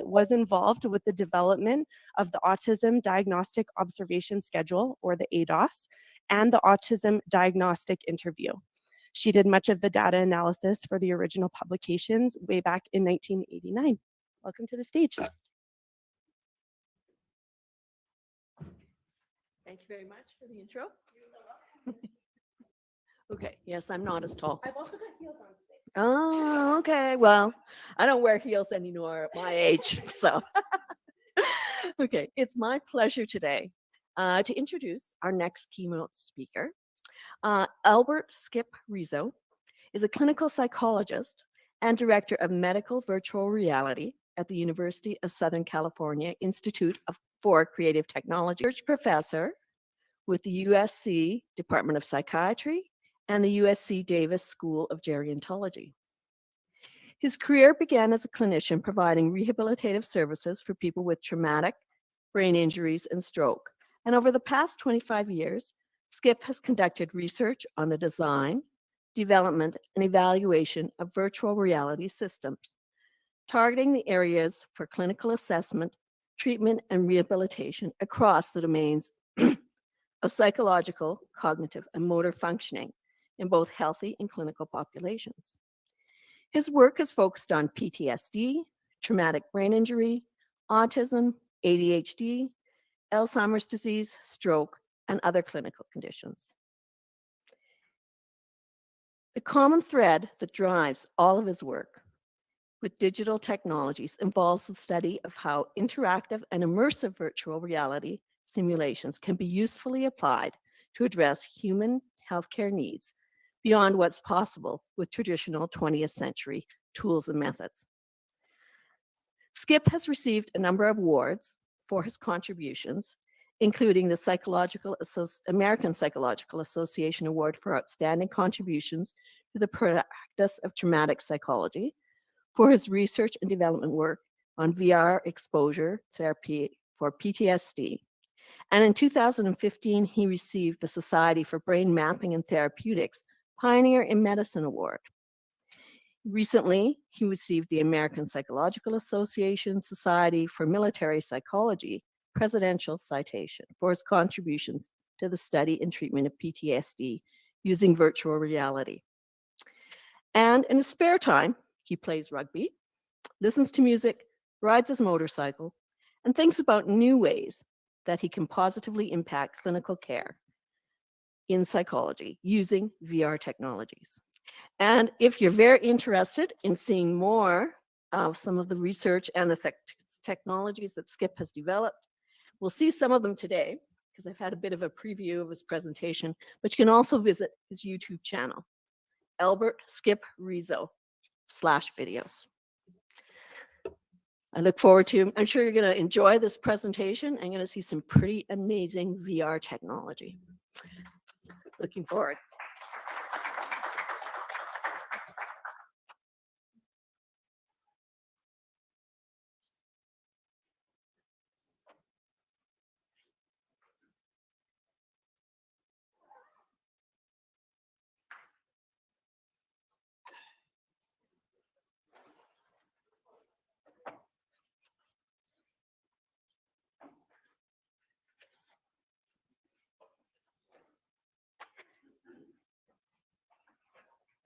was involved with the development of the Autism Diagnostic Observation Schedule, or the ADOS, and the Autism Diagnostic Interview. She did much of the data analysis for the original publications way back in 1989. Welcome to the stage. Thank you very much for the intro. Okay, yes, I'm not as tall. I've also got heels on today. Oh, okay. Well, I don't wear heels anymore at my age, so. Okay, it's my pleasure today to introduce our next keynote speaker. Albert Skip Rizzo is a clinical psychologist and director of medical virtual reality at the University of Southern California Institute for Creative Technology, research professor with the USC Department of Psychiatry and the USC Davis School of Gerontology. His career began as a clinician providing rehabilitative services for people with traumatic brain injuries and stroke. And over the past 25 years, Skip has conducted research on the design, development, and evaluation of virtual reality systems, targeting the areas for clinical assessment, treatment, and rehabilitation across the domains of psychological, cognitive, and motor functioning in both healthy and clinical populations. His work is focused on PTSD, traumatic brain injury, autism, ADHD, Alzheimer's disease, stroke, and other clinical conditions. The common thread that drives all of his work with digital technologies involves the study of how interactive and immersive virtual reality simulations can be usefully applied to address human healthcare needs beyond what's possible with traditional 20th century tools and methods. Skip has received a number of awards for his contributions, including the American Psychological Association Award for Outstanding Contributions to the Practice of Traumatic Psychology, for his research and development work on VR exposure therapy for PTSD. And in 2015, he received the Society for Brain Mapping and Therapeutics Pioneer in Medicine Award. Recently, he received the American Psychological Association Society for Military Psychology Presidential Citation for his contributions to the study and treatment of PTSD using virtual reality. And in his spare time, he plays rugby, listens to music, rides his motorcycle, and thinks about new ways that he can positively impact clinical care in psychology using VR technologies. And if you're very interested in seeing more of some of the research and the technologies that Skip has developed, we'll see some of them today because I've had a bit of a preview of his presentation, but you can also visit his YouTube channel, Albert Skip Rizzo /videos. I look forward to, I'm sure you're going to enjoy this presentation. I'm going to see some pretty amazing VR technology. Looking forward.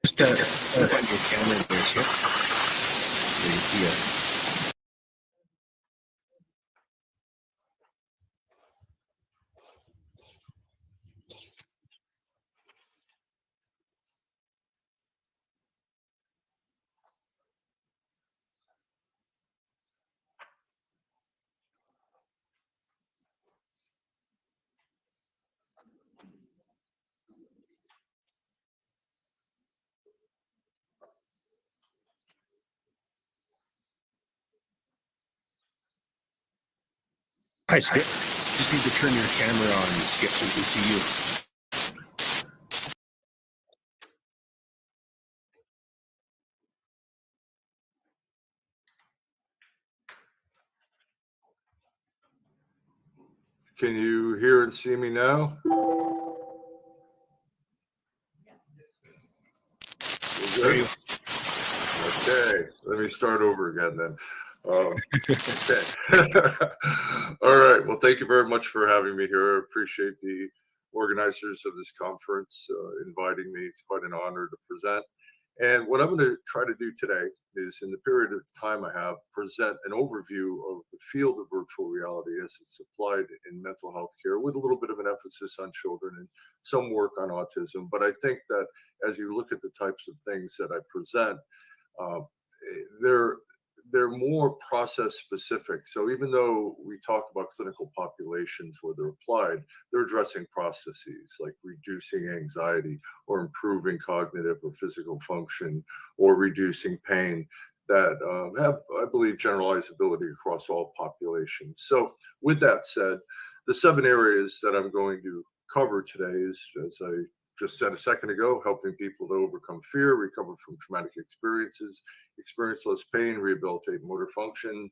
Just flip on your camera there, Skip, so you can see it. Hi, Skip. Just need to turn your camera on, Skip, so we can see you. Can you hear and see me now? We're good? Okay, let me start over again then. Okay. All right. Well, thank you very much for having me here. I appreciate the organizers of this conference inviting me. It's quite an honor to present. And what I'm going to try to do today is, in the period of time I have, present an overview of the field of virtual reality as it's applied in mental health care, with a little bit of an emphasis on children and some work on autism. But I think that as you look at the types of things that I present, uh, they're more process specific. So even though we talk about clinical populations where they're applied, they're addressing processes like reducing anxiety or improving cognitive or physical function or reducing pain that have, I believe, generalizability across all populations. So with that said, the 7 areas that I'm going to cover today is, as I just said a second ago, helping people to overcome fear, recover from traumatic experiences, experience less pain, rehabilitate motor function,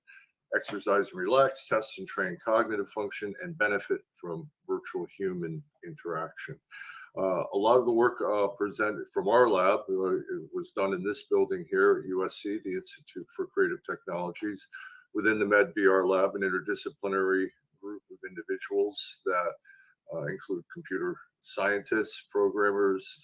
exercise and relax, test and train cognitive function, and benefit from virtual human interaction. A lot of the work presented from our lab was done in this building here at USC, the Institute for Creative Technologies, within the MedVR lab, an interdisciplinary group of individuals that include computer scientists, programmers,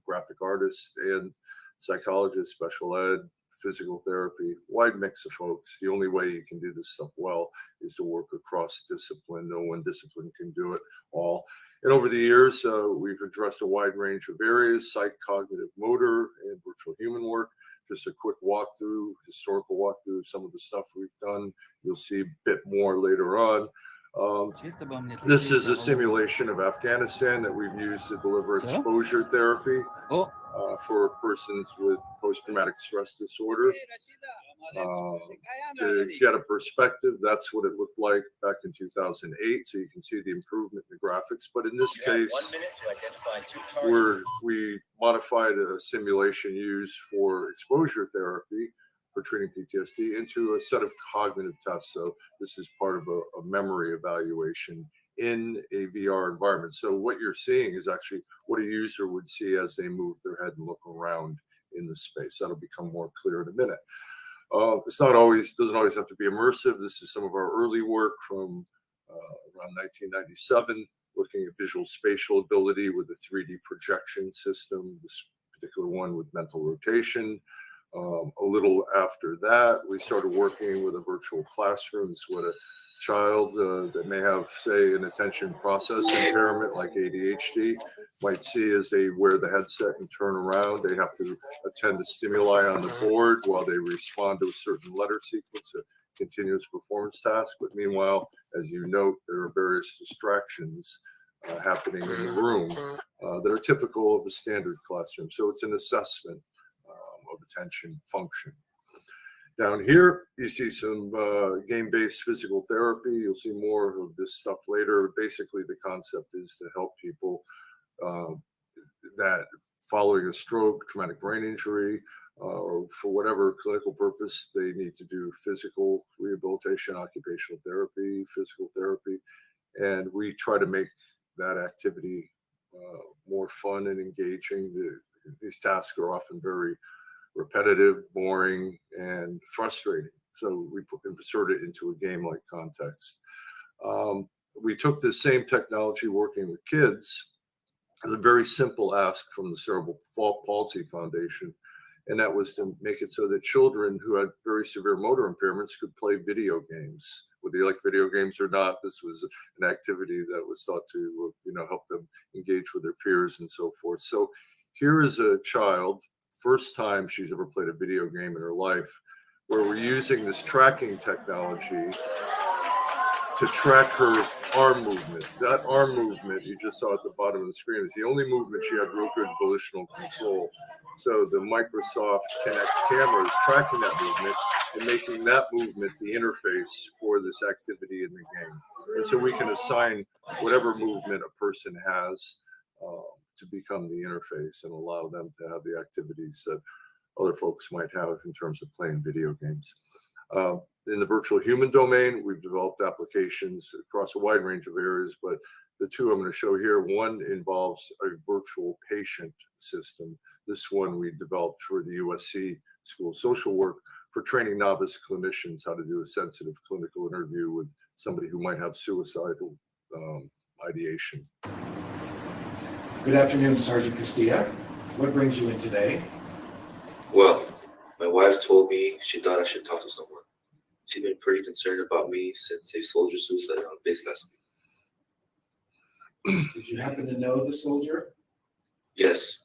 graphic artists, and psychologists, special ed, physical therapy, wide mix of folks. The only way you can do this stuff well is to work across discipline. No one discipline can do it all. And over the years, we've addressed a wide range of areas: psych, cognitive, motor, and virtual human work. Just a quick walkthrough, historical walkthrough of some of the stuff we've done. You'll see a bit more later on. This is a simulation of Afghanistan that we've used to deliver exposure therapy for persons with post-traumatic stress disorder. To get a perspective, that's what it looked like back in 2008. So you can see the improvement in the graphics. But in this case, we modified a simulation used for exposure therapy for treating PTSD into a set of cognitive tests. So this is part of a memory evaluation in a VR environment. So what you're seeing is actually what a user would see as they move their head and look around in the space. That'll become more clear in a minute. Doesn't always have to be immersive. This is some of our early work from around 1997, looking at visual spatial ability with a 3D projection system, this particular one with mental rotation. A little after that, we started working with a virtual classrooms with a child that may have, say, an attention process impairment like ADHD might see as they wear the headset and turn around. They have to attend a stimuli on the board while they respond to a certain letter sequence, a continuous performance task. But meanwhile, as you note, there are various distractions happening in the room that are typical of a standard classroom. So it's an assessment of attention function. Down here, you see some game-based physical therapy. You'll see more of this stuff later. Basically, the concept is to help people that following a stroke, traumatic brain injury, or for whatever clinical purpose, they need to do physical rehabilitation, occupational therapy, physical therapy. And we try to make that activity more fun and engaging. These tasks are often very repetitive, boring, and frustrating. So we insert it into a game-like context. We took the same technology working with kids as a very simple ask from the Cerebral Palsy Foundation, and that was to make it so that children who had very severe motor impairments could play video games. Whether you like video games or not, this was an activity that was thought to, help them engage with their peers and so forth. So here is a child, first time she's ever played a video game in her life, where we're using this tracking technology to track her arm movement. That arm movement you just saw at the bottom of the screen is the only movement she had real good volitional control. So the Microsoft Kinect camera is tracking that movement and making that movement the interface for this activity in the game. And so we can assign whatever movement a person has to become the interface and allow them to have the activities that other folks might have in terms of playing video games. In the virtual human domain, we've developed applications across a wide range of areas, but the two I'm going to show here, one involves a virtual patient system. This one we developed for the USC School of Social Work, for training novice clinicians how to do a sensitive clinical interview with somebody who might have suicidal ideation. Good afternoon, Sergeant Castilla. What brings you in today? Well, my wife told me she thought I should talk to someone. She's been pretty concerned about me since a soldier suicided on base last week. Did you happen to know the soldier? Yes,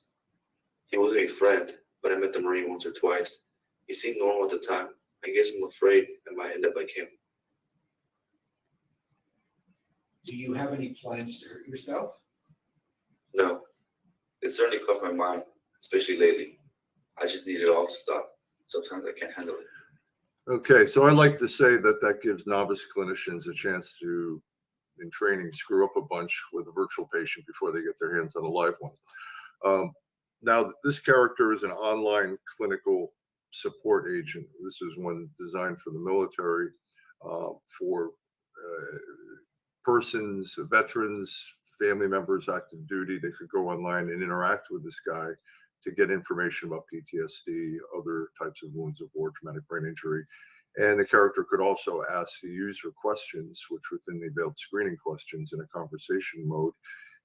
he wasn't a friend, but I met the Marine once or twice. He seemed normal at the time. I guess I'm afraid I might end up like him. Do you have any plans to hurt yourself? No, it certainly crossed my mind, especially lately. I just need it all to stop. Sometimes I can't handle it. Okay, so I like to say that that gives novice clinicians a chance to, in training, screw up a bunch with a virtual patient before they get their hands on a live one. Now, this character is an online clinical support agent. This is one designed for the military, for persons, veterans, family members, active duty. They could go online and interact with this guy to get information about PTSD, other types of wounds of war, traumatic brain injury. And the character could also ask the user questions, which within the veiled screening questions in a conversation mode.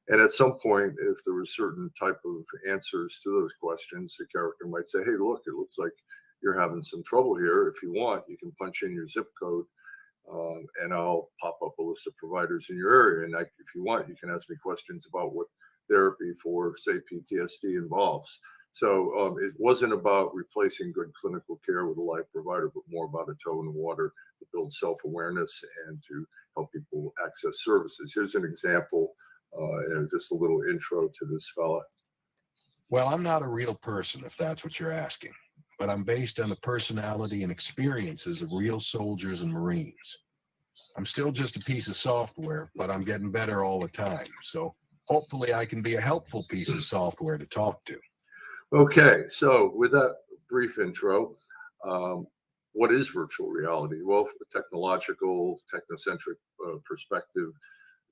And at some point, if there was certain type of answers to those questions, the character might say, hey, look, it looks like you're having some trouble here. If you want, you can punch in your zip code and I'll pop up a list of providers in your area. And if you want, you can ask me questions about what therapy for, say, PTSD involves. So it wasn't about replacing good clinical care with a live provider, but more about a toe in the water to build self-awareness and to help people access services. Here's an example and just a little intro to this fella. Well, I'm not a real person, if that's what you're asking, but I'm based on the personality and experiences of real soldiers and Marines. I'm still just a piece of software, but I'm getting better all the time. So hopefully I can be a helpful piece of software to talk to. Okay, so with that brief intro, what is virtual reality? Well, from a technological, technocentric perspective,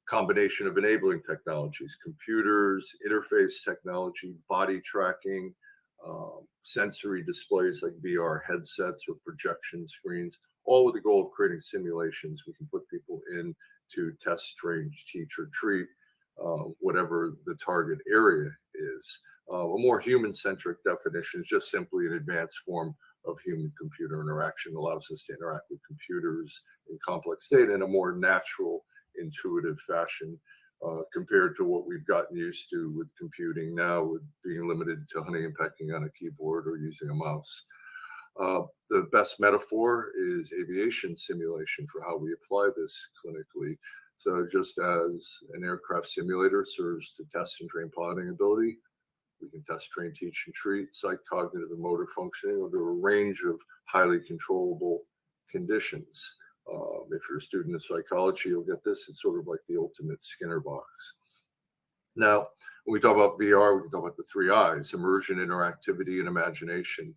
combination of enabling technologies, computers, interface technology, body tracking, sensory displays like VR headsets or projection screens, all with the goal of creating simulations we can put people in to test, train, teach, or treat, whatever the target area is. A more human-centric definition is just simply an advanced form of human-computer interaction, allows us to interact with computers in complex data in a more natural, intuitive fashion compared to what we've gotten used to with computing now, with being limited to hunting and pecking on a keyboard or using a mouse. The best metaphor is aviation simulation for how we apply this clinically. So just as an aircraft simulator serves to test and train piloting ability, we can test, train, teach, and treat psych, cognitive, and motor functioning under a range of highly controllable conditions. If you're a student of psychology, you'll get this. It's sort of like the ultimate Skinner box. Now, when we talk about VR, we can talk about the three I's: immersion, interactivity, and imagination.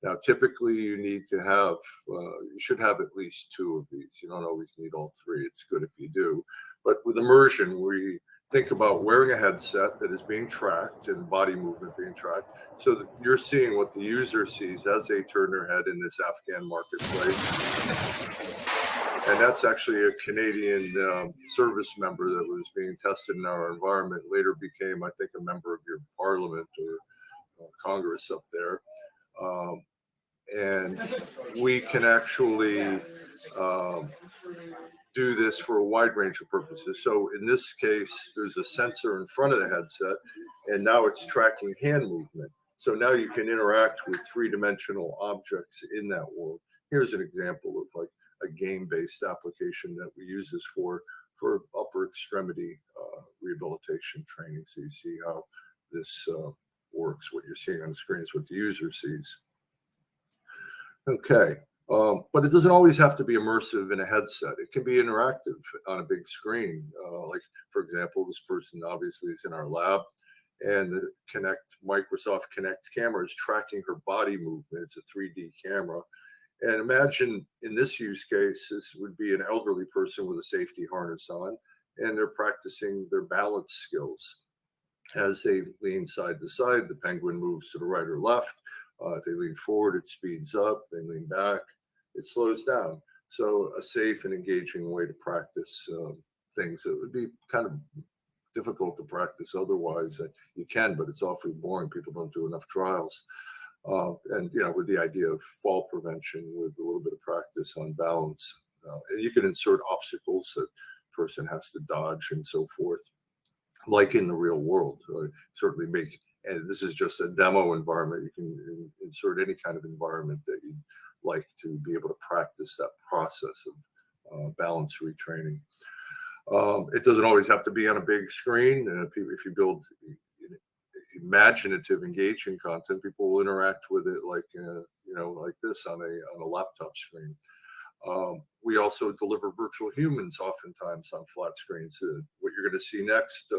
Now, typically, you need to have, you should have at least two of these. You don't always need all three. It's good if you do. But with immersion, we think about wearing a headset that is being tracked and body movement being tracked, so that you're seeing what the user sees as they turn their head in this Afghan marketplace. And that's actually a Canadian service member that was being tested in our environment, later became, I think, a member of your parliament or Congress up there. And we can actually do this for a wide range of purposes. So in this case, there's a sensor in front of the headset, and now it's tracking hand movement. So now you can interact with three-dimensional objects in that world. Here's an example of like a game-based application that we use this for upper extremity rehabilitation training. So you see how this works. What you're seeing on the screen is what the user sees. Okay. But it doesn't always have to be immersive in a headset. It can be interactive on a big screen. Like, for example, this person obviously is in our lab, and the Microsoft Kinect camera is tracking her body movement. It's a 3D camera. And imagine in this use case, this would be an elderly person with a safety harness on, and they're practicing their balance skills. As they lean side to side, the penguin moves to the right or left. If they lean forward, it speeds up. They lean back, it slows down. So a safe and engaging way to practice things that would be kind of difficult to practice otherwise. You can, but it's awfully boring. People don't do enough trials. And with the idea of fall prevention, with a little bit of practice on balance, and you can insert obstacles that person has to dodge and so forth, like in the real world. Certainly make, and this is just a demo environment. You can insert any kind of environment that you'd like to be able to practice that process of balance retraining. It doesn't always have to be on a big screen. If you build imaginative, engaging content, people will interact with it like like this on a laptop screen. We also deliver virtual humans oftentimes on flat screens. What you're going to see next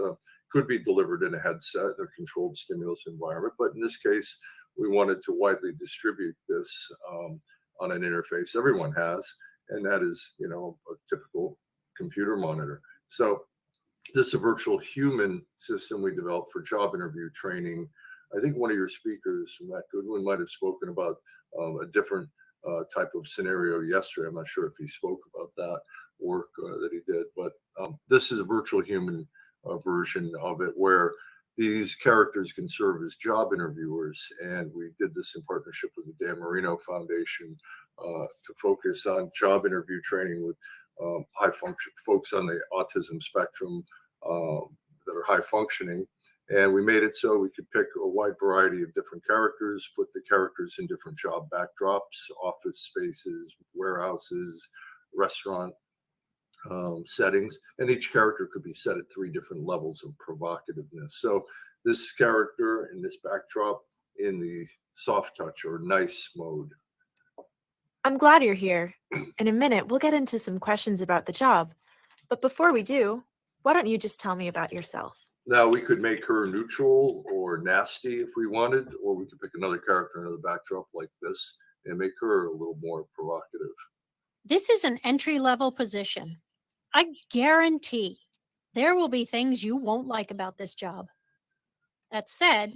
could be delivered in a headset, a controlled stimulus environment, but in this case, we wanted to widely distribute this on an interface everyone has, and that is, a typical computer monitor. So this is a virtual human system we developed for job interview training. I think one of your speakers, Matt Goodwin, might have spoken about a different type of scenario yesterday. I'm not sure if he spoke about that work that he did, but this is a virtual human version of it where these characters can serve as job interviewers. And we did this in partnership with the Dan Marino Foundation to focus on job interview training with high function folks on the autism spectrum that are high functioning. And we made it so we could pick a wide variety of different characters, put the characters in different job backdrops, office spaces, warehouses, restaurant settings, and each character could be set at 3 different levels of provocativeness. So this character in this backdrop in the soft touch or nice mode. I'm glad you're here. In a minute, we'll get into some questions about the job. But before we do, why don't you just tell me about yourself? Now, we could make her neutral or nasty if we wanted, or we could pick another character, another backdrop like this, and make her a little more provocative. This is an entry-level position. I guarantee there will be things you won't like about this job. That said,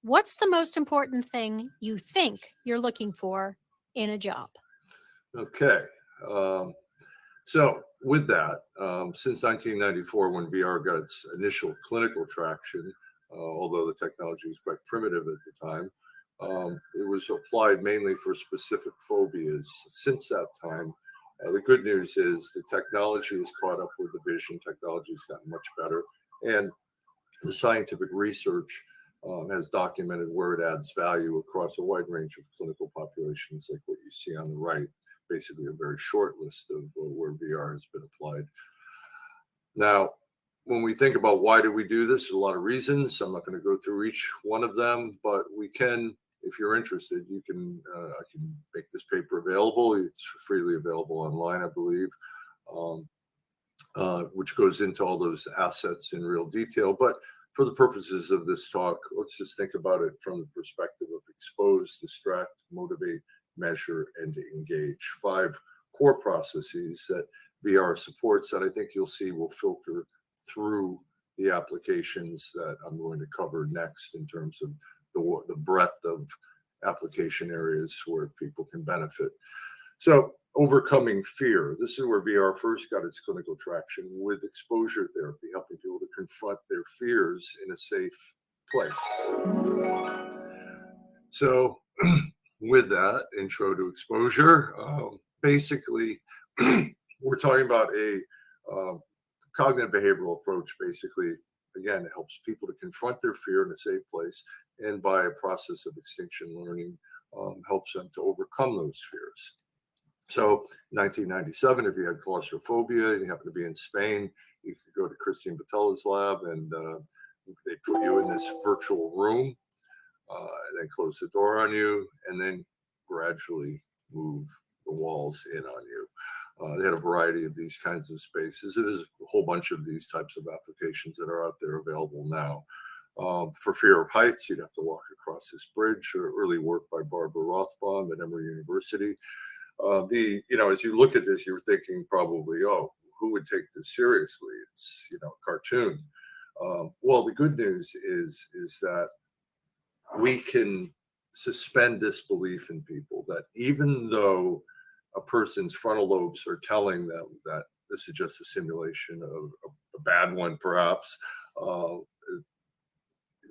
what's the most important thing you think you're looking for in a job? Okay. So with that, since 1994, when VR got its initial clinical traction, although the technology was quite primitive at the time, it was applied mainly for specific phobias. Since that time, the good news is the technology has caught up with the vision. Technology has gotten much better. And the scientific research has documented where it adds value across a wide range of clinical populations, like what you see on the right, basically a very short list of where VR has been applied. Now, when we think about why do we do this, there's a lot of reasons. I'm not going to go through each one of them, but we can, if you're interested, you can, I can make this paper available. It's freely available online, I believe, which goes into all those assets in real detail. But for the purposes of this talk, let's just think about it from the perspective of expose, distract, motivate, measure, and engage. 5 core processes that VR supports that I think you'll see will filter through the applications that I'm going to cover next in terms of the breadth of application areas where people can benefit. So overcoming fear. This is where VR first got its clinical traction with exposure therapy, helping people to confront their fears in a safe place. So with that intro to exposure, basically, we're talking about a cognitive behavioral approach. Basically, again, it helps people to confront their fear in a safe place, and by a process of extinction learning, helps them to overcome those fears. So 1997, if you had claustrophobia and you happen to be in Spain, you could go to Christine Batella's lab and they put you in this virtual room, and then close the door on you, and then gradually move the walls in on you. They had a variety of these kinds of spaces. There's a whole bunch of these types of applications that are out there available now. For fear of heights, you'd have to walk across this bridge. Early work by Barbara Rothbaum at Emory University. As you look at this, you're thinking probably, oh, who would take this seriously? It's, a cartoon. Well, the good news is that we can suspend disbelief in people that even though a person's frontal lobes are telling them that this is just a simulation of a bad one, perhaps,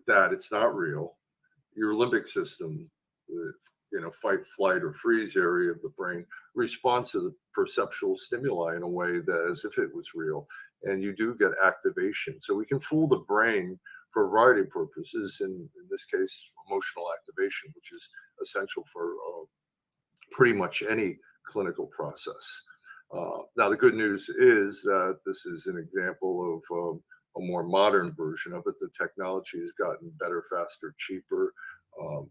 that it's not real, your limbic system, fight, flight, or freeze area of the brain responds to the perceptual stimuli in a way that as if it was real, and you do get activation. So we can fool the brain for a variety of purposes, in this case, emotional activation, which is essential for pretty much any clinical process. Now, the good news is that this is an example of a more modern version of it. The technology has gotten better, faster, cheaper.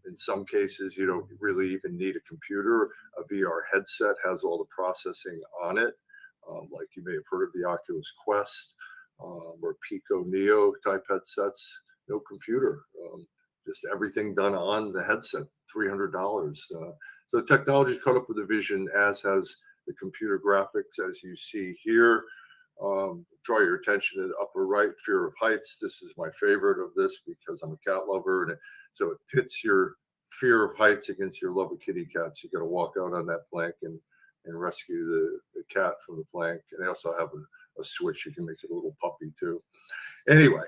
In some cases, you don't really even need a computer. A VR headset has all the processing on it, like you may have heard of the Oculus Quest or Pico Neo type headsets. No computer, just everything done on the headset, $300. So technology's caught up with the vision, as has the computer graphics, as you see here. Draw your attention to the upper right, fear of heights. This is my favorite of this because I'm a cat lover, and so it pits your fear of heights against your love of kitty cats. You got to walk out on that plank and rescue the cat from the plank. And they also have a switch. You can make it a little puppy too. Anyway,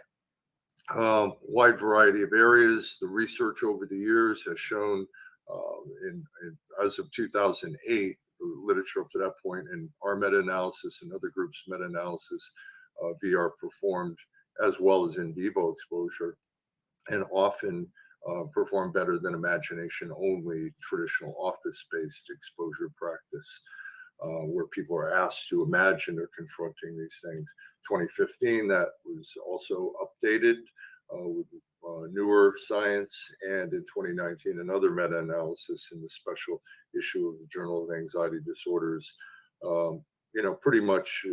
wide variety of areas. The research over the years has shown, as of 2008, the literature up to that point, and our meta-analysis and other groups' meta-analysis, VR performed as well as in vivo exposure, and often perform better than imagination-only traditional office-based exposure practice, where people are asked to imagine they're confronting these things. 2015, that was also updated with newer science, and in 2019, another meta-analysis in the special issue of the Journal of Anxiety Disorders, pretty much,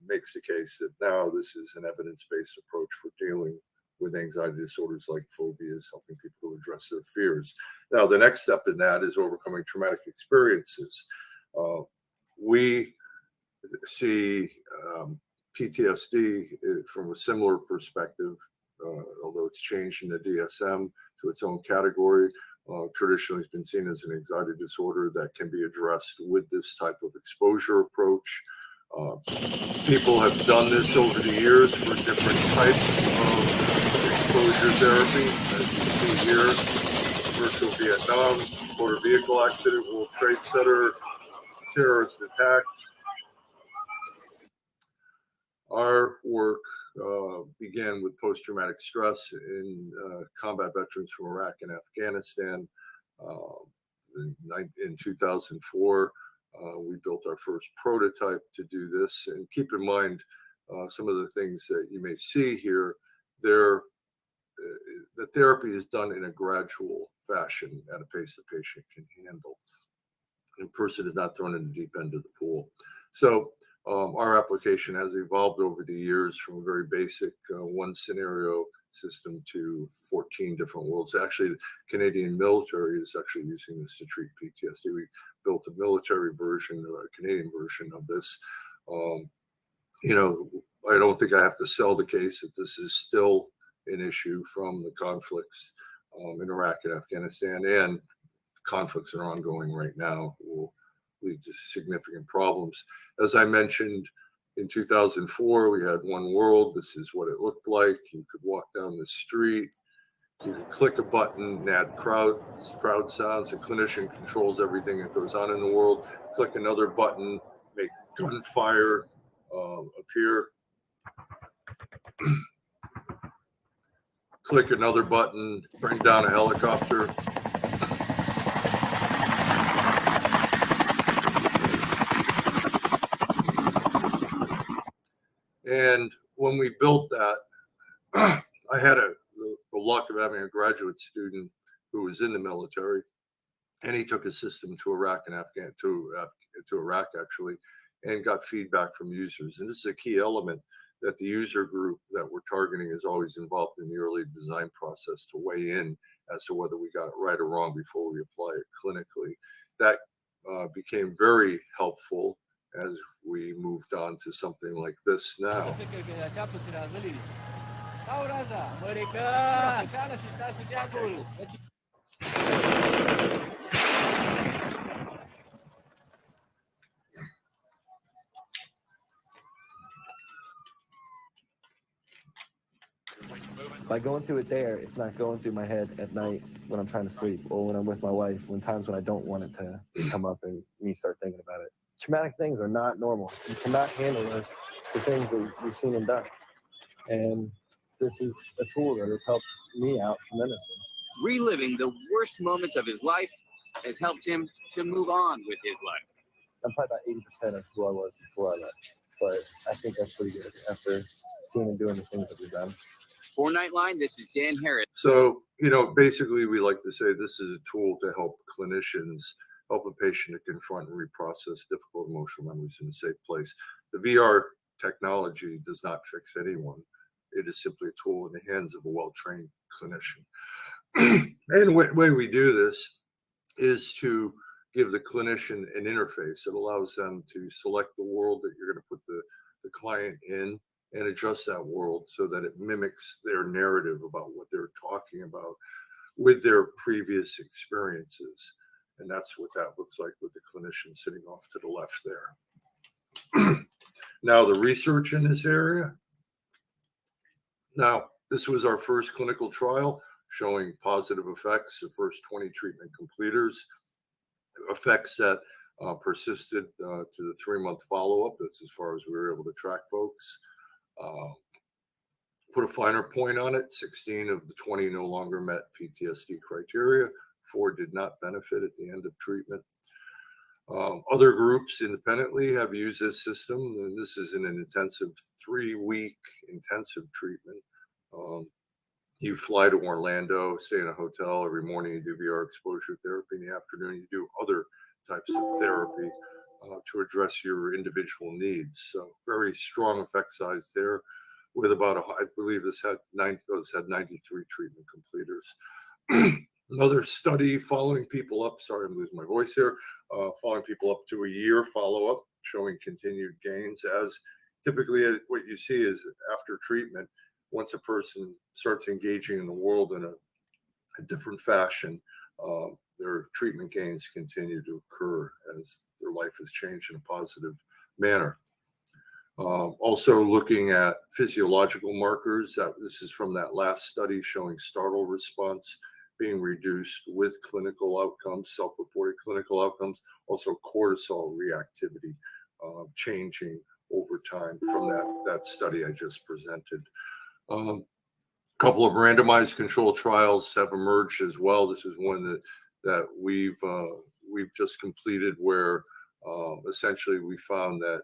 makes the case that now this is an evidence-based approach for dealing with anxiety disorders like phobias, helping people to address their fears. Now, the next step in that is overcoming traumatic experiences. We see PTSD from a similar perspective, although it's changed in the DSM to its own category. Traditionally, it's been seen as an anxiety disorder that can be addressed with this type of exposure approach. People have done this over the years for different types of exposure therapy. As you see here, virtual Vietnam, motor vehicle accident, World Trade Center, terrorist attacks. Our work began with post-traumatic stress in combat veterans from Iraq and Afghanistan. In 2004, we built our first prototype to do this. And keep in mind some of the things that you may see here. The therapy is done in a gradual fashion at a pace the patient can handle. The person is not thrown in the deep end of the pool. So our application has evolved over the years from a very basic one scenario system to 14 different worlds. Actually, the Canadian military is actually using this to treat PTSD. We built a military version, a Canadian version of this. I don't think I have to sell the case that this is still an issue from the conflicts in Iraq and Afghanistan, and conflicts that are ongoing right now will lead to significant problems. As I mentioned, in 2004, we had one world. This is what it looked like. You could walk down the street. You could click a button and add crowd sounds. A clinician controls everything that goes on in the world. Click another button, make gunfire appear. Click another button, bring down a helicopter. And when we built that, I had the luck of having a graduate student who was in the military, and he took a system to Iraq and to Iraq actually, and got feedback from users. And this is a key element, that the user group that we're targeting is always involved in the early design process to weigh in as to whether we got it right or wrong before we apply it clinically. That became very helpful as we moved on to something like this now. By going through it there, it's not going through my head at night when I'm trying to sleep or when I'm with my wife, when times when I don't want it to come up and me start thinking about it. Traumatic things are not normal. You cannot handle the things that you've seen and done. And this is a tool that has helped me out tremendously. Reliving the worst moments of his life has helped him to move on with his life. I'm probably about 80% of who I was before I left, but I think that's pretty good after seeing and doing the things that we've done. For Nightline, this is Dan Harris. So, basically we like to say this is a tool to help clinicians help a patient to confront and reprocess difficult emotional memories in a safe place. The VR technology does not fix anyone. It is simply a tool in the hands of a well-trained clinician. And the way we do this is to give the clinician an interface that allows them to select the world that you're going to put the client in and adjust that world so that it mimics their narrative about what they're talking about with their previous experiences. And that's what that looks like with the clinician sitting off to the left there. Now, the research in this area. Now, this was our first clinical trial showing positive effects, the first 20 treatment completers, effects that persisted to the 3-month follow-up. That's as far as we were able to track folks. Put a finer point on it, 16 of the 20 no longer met PTSD criteria. 4 did not benefit at the end of treatment. Other groups independently have used this system, and this is in an intensive 3-week intensive treatment. You fly to Orlando, stay in a hotel every morning, you do VR exposure therapy. In the afternoon, you do other types of therapy to address your individual needs. So very strong effect size there with about, I believe this had 93 treatment completers. Another study following people up, sorry, I'm losing my voice here, following people up to a year follow-up, showing continued gains. As typically what you see is after treatment, once a person starts engaging in the world in a different fashion, their treatment gains continue to occur as their life has changed in a positive manner. Also looking at physiological markers, this is from that last study showing startle response being reduced with clinical outcomes, self-reported clinical outcomes, also cortisol reactivity changing over time from that study I just presented. Couple of randomized control trials have emerged as well. This is one that we've just completed where essentially we found that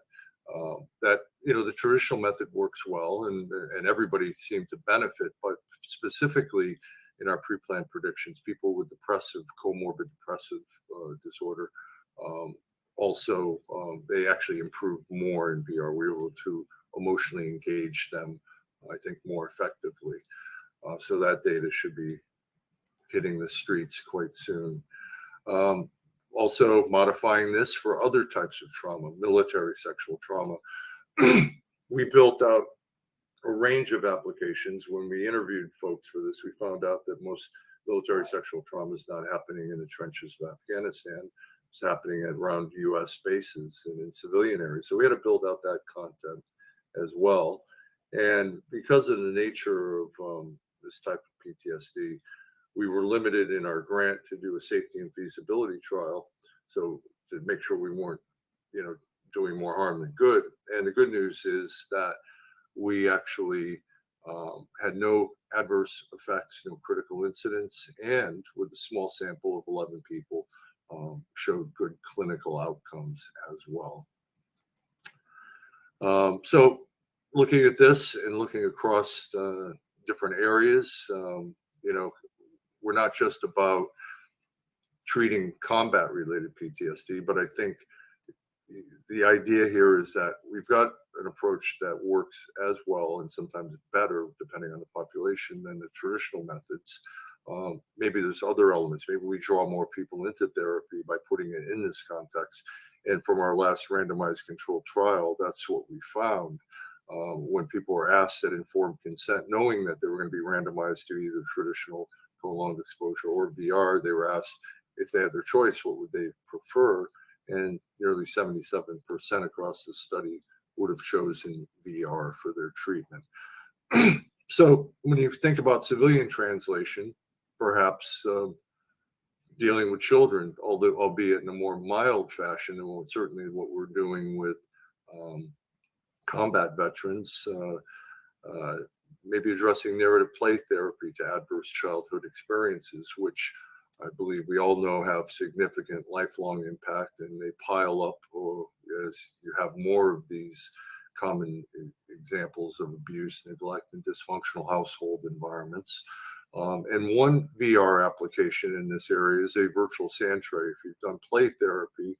the traditional method works well and everybody seemed to benefit, but specifically in our pre-planned predictions, people with comorbid depressive disorder, also they actually improved more in VR. We were able to emotionally engage them, I think, more effectively. So that data should be hitting the streets quite soon. Also modifying this for other types of trauma, military sexual trauma. We built out a range of applications. When we interviewed folks for this, we found out that most military sexual trauma is not happening in the trenches of Afghanistan. It's happening around US bases and in civilian areas. So we had to build out that content as well. And because of the nature of this type of PTSD, we were limited in our grant to do a safety and feasibility trial. So to make sure we weren't, doing more harm than good. And the good news is that we actually had no adverse effects, no critical incidents, and with a small sample of 11 people, showed good clinical outcomes as well. So looking at this and looking across different areas, we're not just about treating combat-related PTSD, but I think the idea here is that we've got an approach that works as well and sometimes better, depending on the population, than the traditional methods. Maybe there's other elements. Maybe we draw more people into therapy by putting it in this context. And from our last randomized controlled trial, that's what we found. When people were asked at informed consent, knowing that they were going to be randomized to either traditional prolonged exposure or VR. They were asked if they had their choice, what would they prefer? And nearly 77% across the study would have chosen VR for their treatment. So when you think about civilian translation, perhaps dealing with children, although albeit in a more mild fashion, and certainly what we're doing with combat veterans, maybe addressing narrative play therapy to adverse childhood experiences, which I believe we all know have significant lifelong impact, and they pile up as you have more of these common examples of abuse, neglect, and dysfunctional household environments. And one VR application in this area is a virtual sand tray. If you've done play therapy,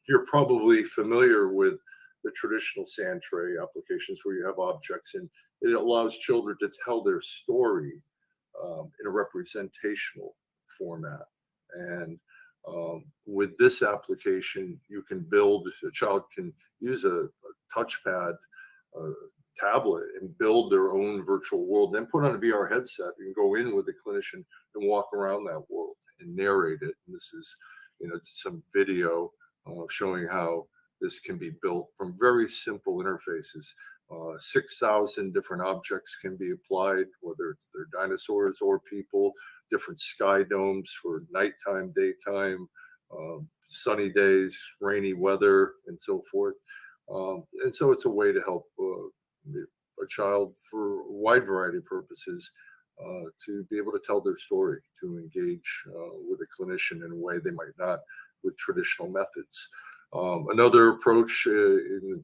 you're probably familiar with the traditional sand tray applications where you have objects, and it allows children to tell their story in a representational format. And with this application, you can a child can use a touchpad tablet and build their own virtual world, then put on a VR headset and go in with the clinician and walk around that world and narrate it. And this is, some video showing how this can be built from very simple interfaces. 6,000 different objects can be applied, whether they're dinosaurs or people, different sky domes for nighttime, daytime, sunny days, rainy weather, and so forth. And so it's a way to help a child for a wide variety of purposes to be able to tell their story, to engage with a clinician in a way they might not with traditional methods. Another approach in,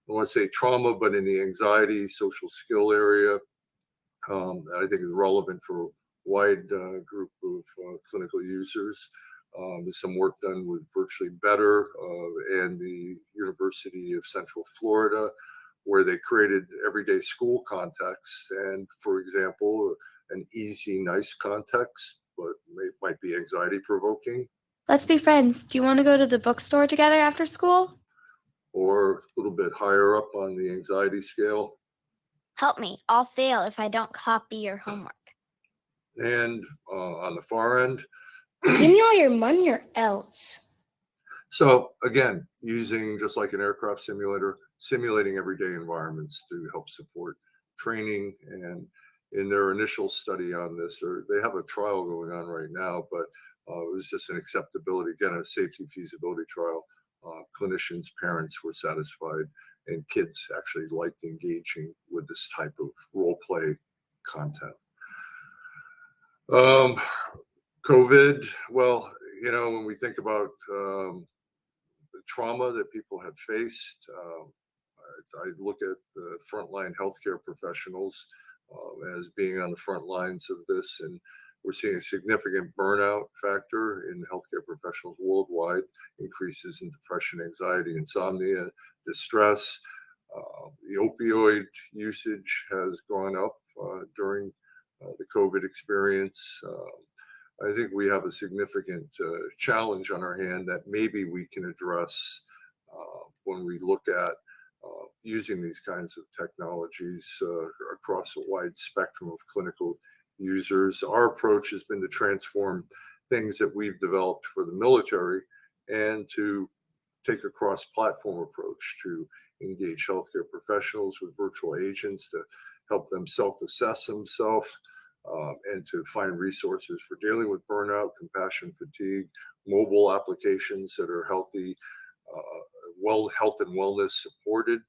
I want to say trauma, but in the anxiety, social skill area, I think is relevant for a wide group of clinical users. There's some work done with Virtually Better and the University of Central Florida, where they created everyday school contexts. And for example, an easy, nice context, but might be anxiety provoking. Let's be friends. Do you want to go to the bookstore together after school? Or a little bit higher up on the anxiety scale. Help me. I'll fail if I don't copy your homework. And on the far end, Give me all your money or else. So again, using just like an aircraft simulator, simulating everyday environments to help support training. And in their initial study on this, or they have a trial going on right now, but it was just an acceptability, again, a safety feasibility trial. Clinicians, parents were satisfied, and kids actually liked engaging with this type of role play content. COVID, well, when we think about the trauma that people have faced, I look at the frontline healthcare professionals as being on the front lines of this, and we're seeing a significant burnout factor in healthcare professionals worldwide, increases in depression, anxiety, insomnia, distress. The opioid usage has gone up during the COVID experience. I think we have a significant challenge on our hand that maybe we can address when we look at using these kinds of technologies across a wide spectrum of clinical users. Our approach has been to transform things that we've developed for the military and to take a cross-platform approach to engage healthcare professionals with virtual agents to help them self-assess themselves and to find resources for dealing with burnout, compassion fatigue, mobile applications that are healthy, health and wellness supported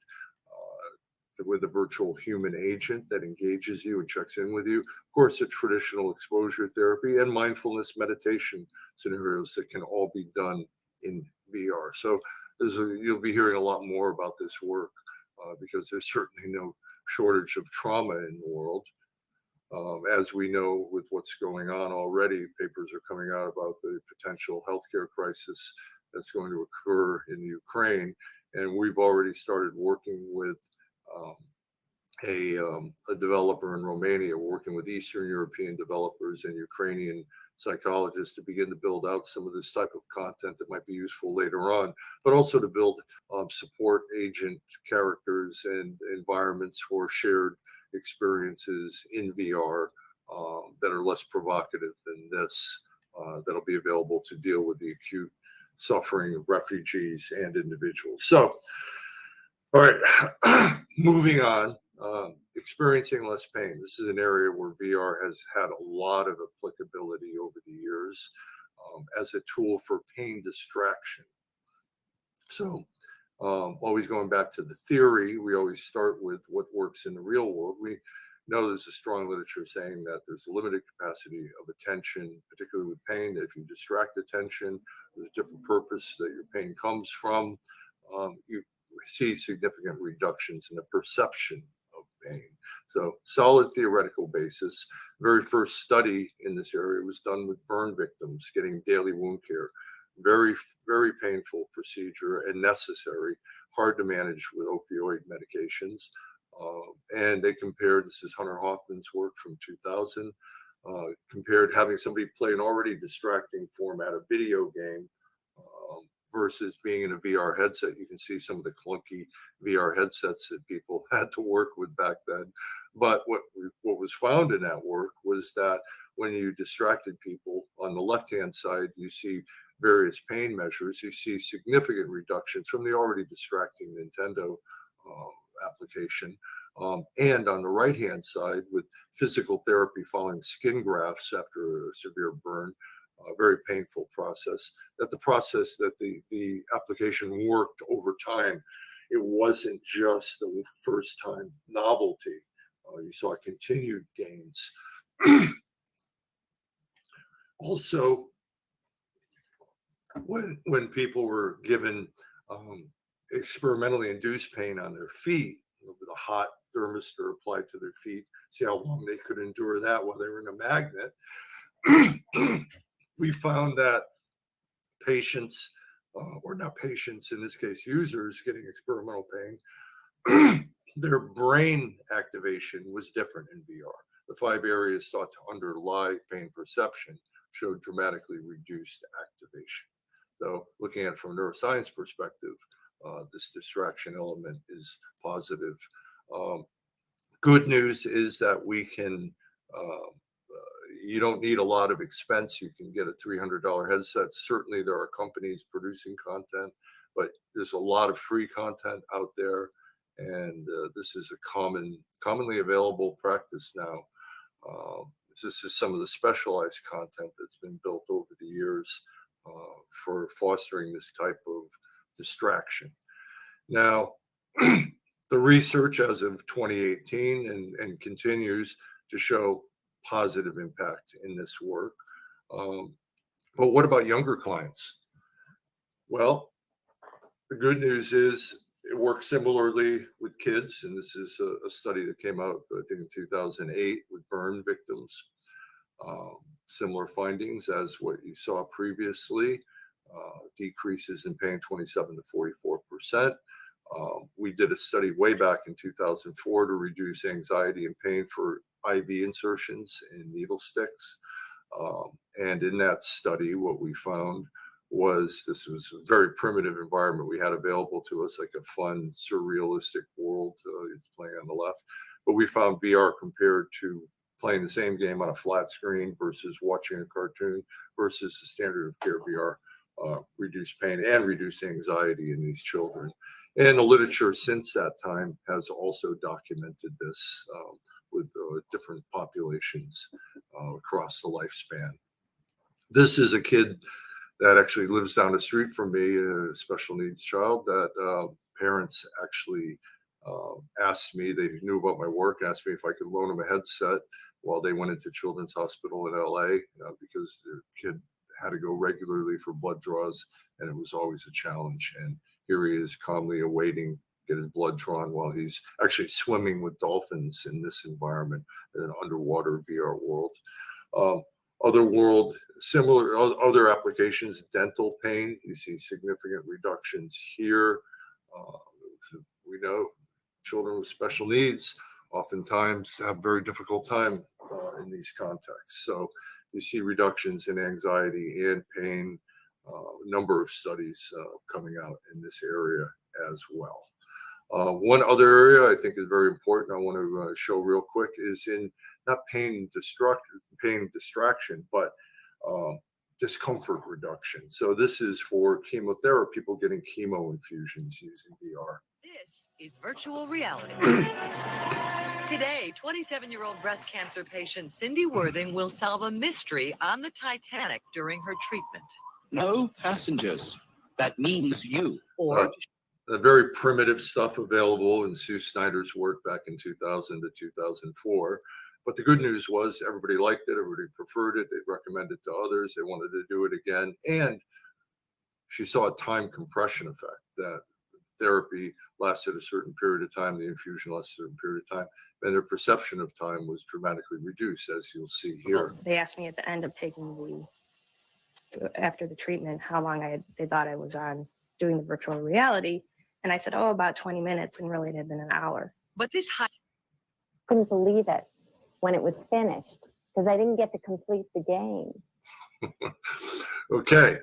with a virtual human agent that engages you and checks in with you. Of course, the traditional exposure therapy and mindfulness meditation scenarios that can all be done in VR. So you'll be hearing a lot more about this work because there's certainly no shortage of trauma in the world. As we know with what's going on already, papers are coming out about the potential healthcare crisis that's going to occur in Ukraine. And we've already started working with a developer in Romania, working with Eastern European developers and Ukrainian psychologists to begin to build out some of this type of content that might be useful later on, but also to build support agent characters and environments for shared experiences in VR that are less provocative than this, that'll be available to deal with the acute suffering of refugees and individuals. So, all right, moving on, experiencing less pain. This is an area where VR has had a lot of applicability over the years as a tool for pain distraction. So, always going back to the theory, we always start with what works in the real world. We know there's a strong literature saying that there's a limited capacity of attention, particularly with pain. That if you distract attention, there's a different purpose that your pain comes from. You see significant reductions in the perception of pain. So, solid theoretical basis. Very first study in this area was done with burn victims getting daily wound care. Very, very painful procedure and necessary, hard to manage with opioid medications. And they compared, this is Hunter Hoffman's work from 2000, compared having somebody play an already distracting format, a video game, versus being in a VR headset. You can see some of the clunky VR headsets that people had to work with back then. But what was found in that work was that when you distracted people, on the left-hand side, you see various pain measures. You see significant reductions from the already distracting Nintendo application. And on the right-hand side, with physical therapy following skin grafts after a severe burn, a very painful process, that the application worked over time. It wasn't just the first time novelty. You saw continued gains. Also, when people were given experimentally induced pain on their feet with a hot thermistor applied to their feet, see how long they could endure that while they were in a magnet. We found that patients, or not patients, in this case, users getting experimental pain, their brain activation was different in VR. The 5 areas thought to underlie pain perception showed dramatically reduced activation. So looking at it from a neuroscience perspective, this distraction element is positive. Good news is that we can, you don't need a lot of expense. You can get a $300 headset. Certainly there are companies producing content, but there's a lot of free content out there. And this is a commonly available practice now. This is some of the specialized content that's been built over the years for fostering this type of distraction. Now, the research as of 2018 and continues to show positive impact in this work. But what about younger clients? Well, the good news is it works similarly with kids, and this is a study that came out, I think, in 2008 with burn victims. Similar findings as what you saw previously, decreases in pain 27 to 44%. We did a study way back in 2004 to reduce anxiety and pain for IV insertions in needle sticks. And in that study, what we found was this was a very primitive environment we had available to us, like a fun, surrealistic world. It's playing on the left. But we found VR compared to playing the same game on a flat screen versus watching a cartoon versus the standard of care VR, reduced pain and reduced anxiety in these children. And the literature since that time has also documented this with different populations across the lifespan. This is a kid that actually lives down the street from me, a special needs child that parents actually asked me, they knew about my work, asked me if I could loan them a headset while they went into Children's Hospital in LA because their kid had to go regularly for blood draws, and it was always a challenge. And here he is calmly awaiting get his blood drawn while he's actually swimming with dolphins in this environment in an underwater VR world. Other applications, dental pain, you see significant reductions here. We know children with special needs oftentimes have a very difficult time in these contexts. So you see reductions in anxiety and pain, a number of studies coming out in this area as well. One other area I think is very important, I want to show real quick, is in not pain distraction, but discomfort reduction. So this is for chemotherapy, people getting chemo infusions using VR. This is virtual reality. Today, 27-year-old breast cancer patient Cindy Worthing will solve a mystery on the Titanic during her treatment. No passengers. That means you. Very primitive stuff available in Sue Snyder's work back in 2000 to 2004. But the good news was everybody liked it, everybody preferred it, they'd recommend it to others, they wanted to do it again. And she saw a time compression effect, that therapy lasted a certain period of time, the infusion lasted a certain period of time, and their perception of time was dramatically reduced, as you'll see here. They asked me at the end of after the treatment, how long they thought I was on doing the virtual reality. And I said, oh, about 20 minutes, and really it had been an hour. But this couldn't believe it when it was finished because I didn't get to complete the game. Okay,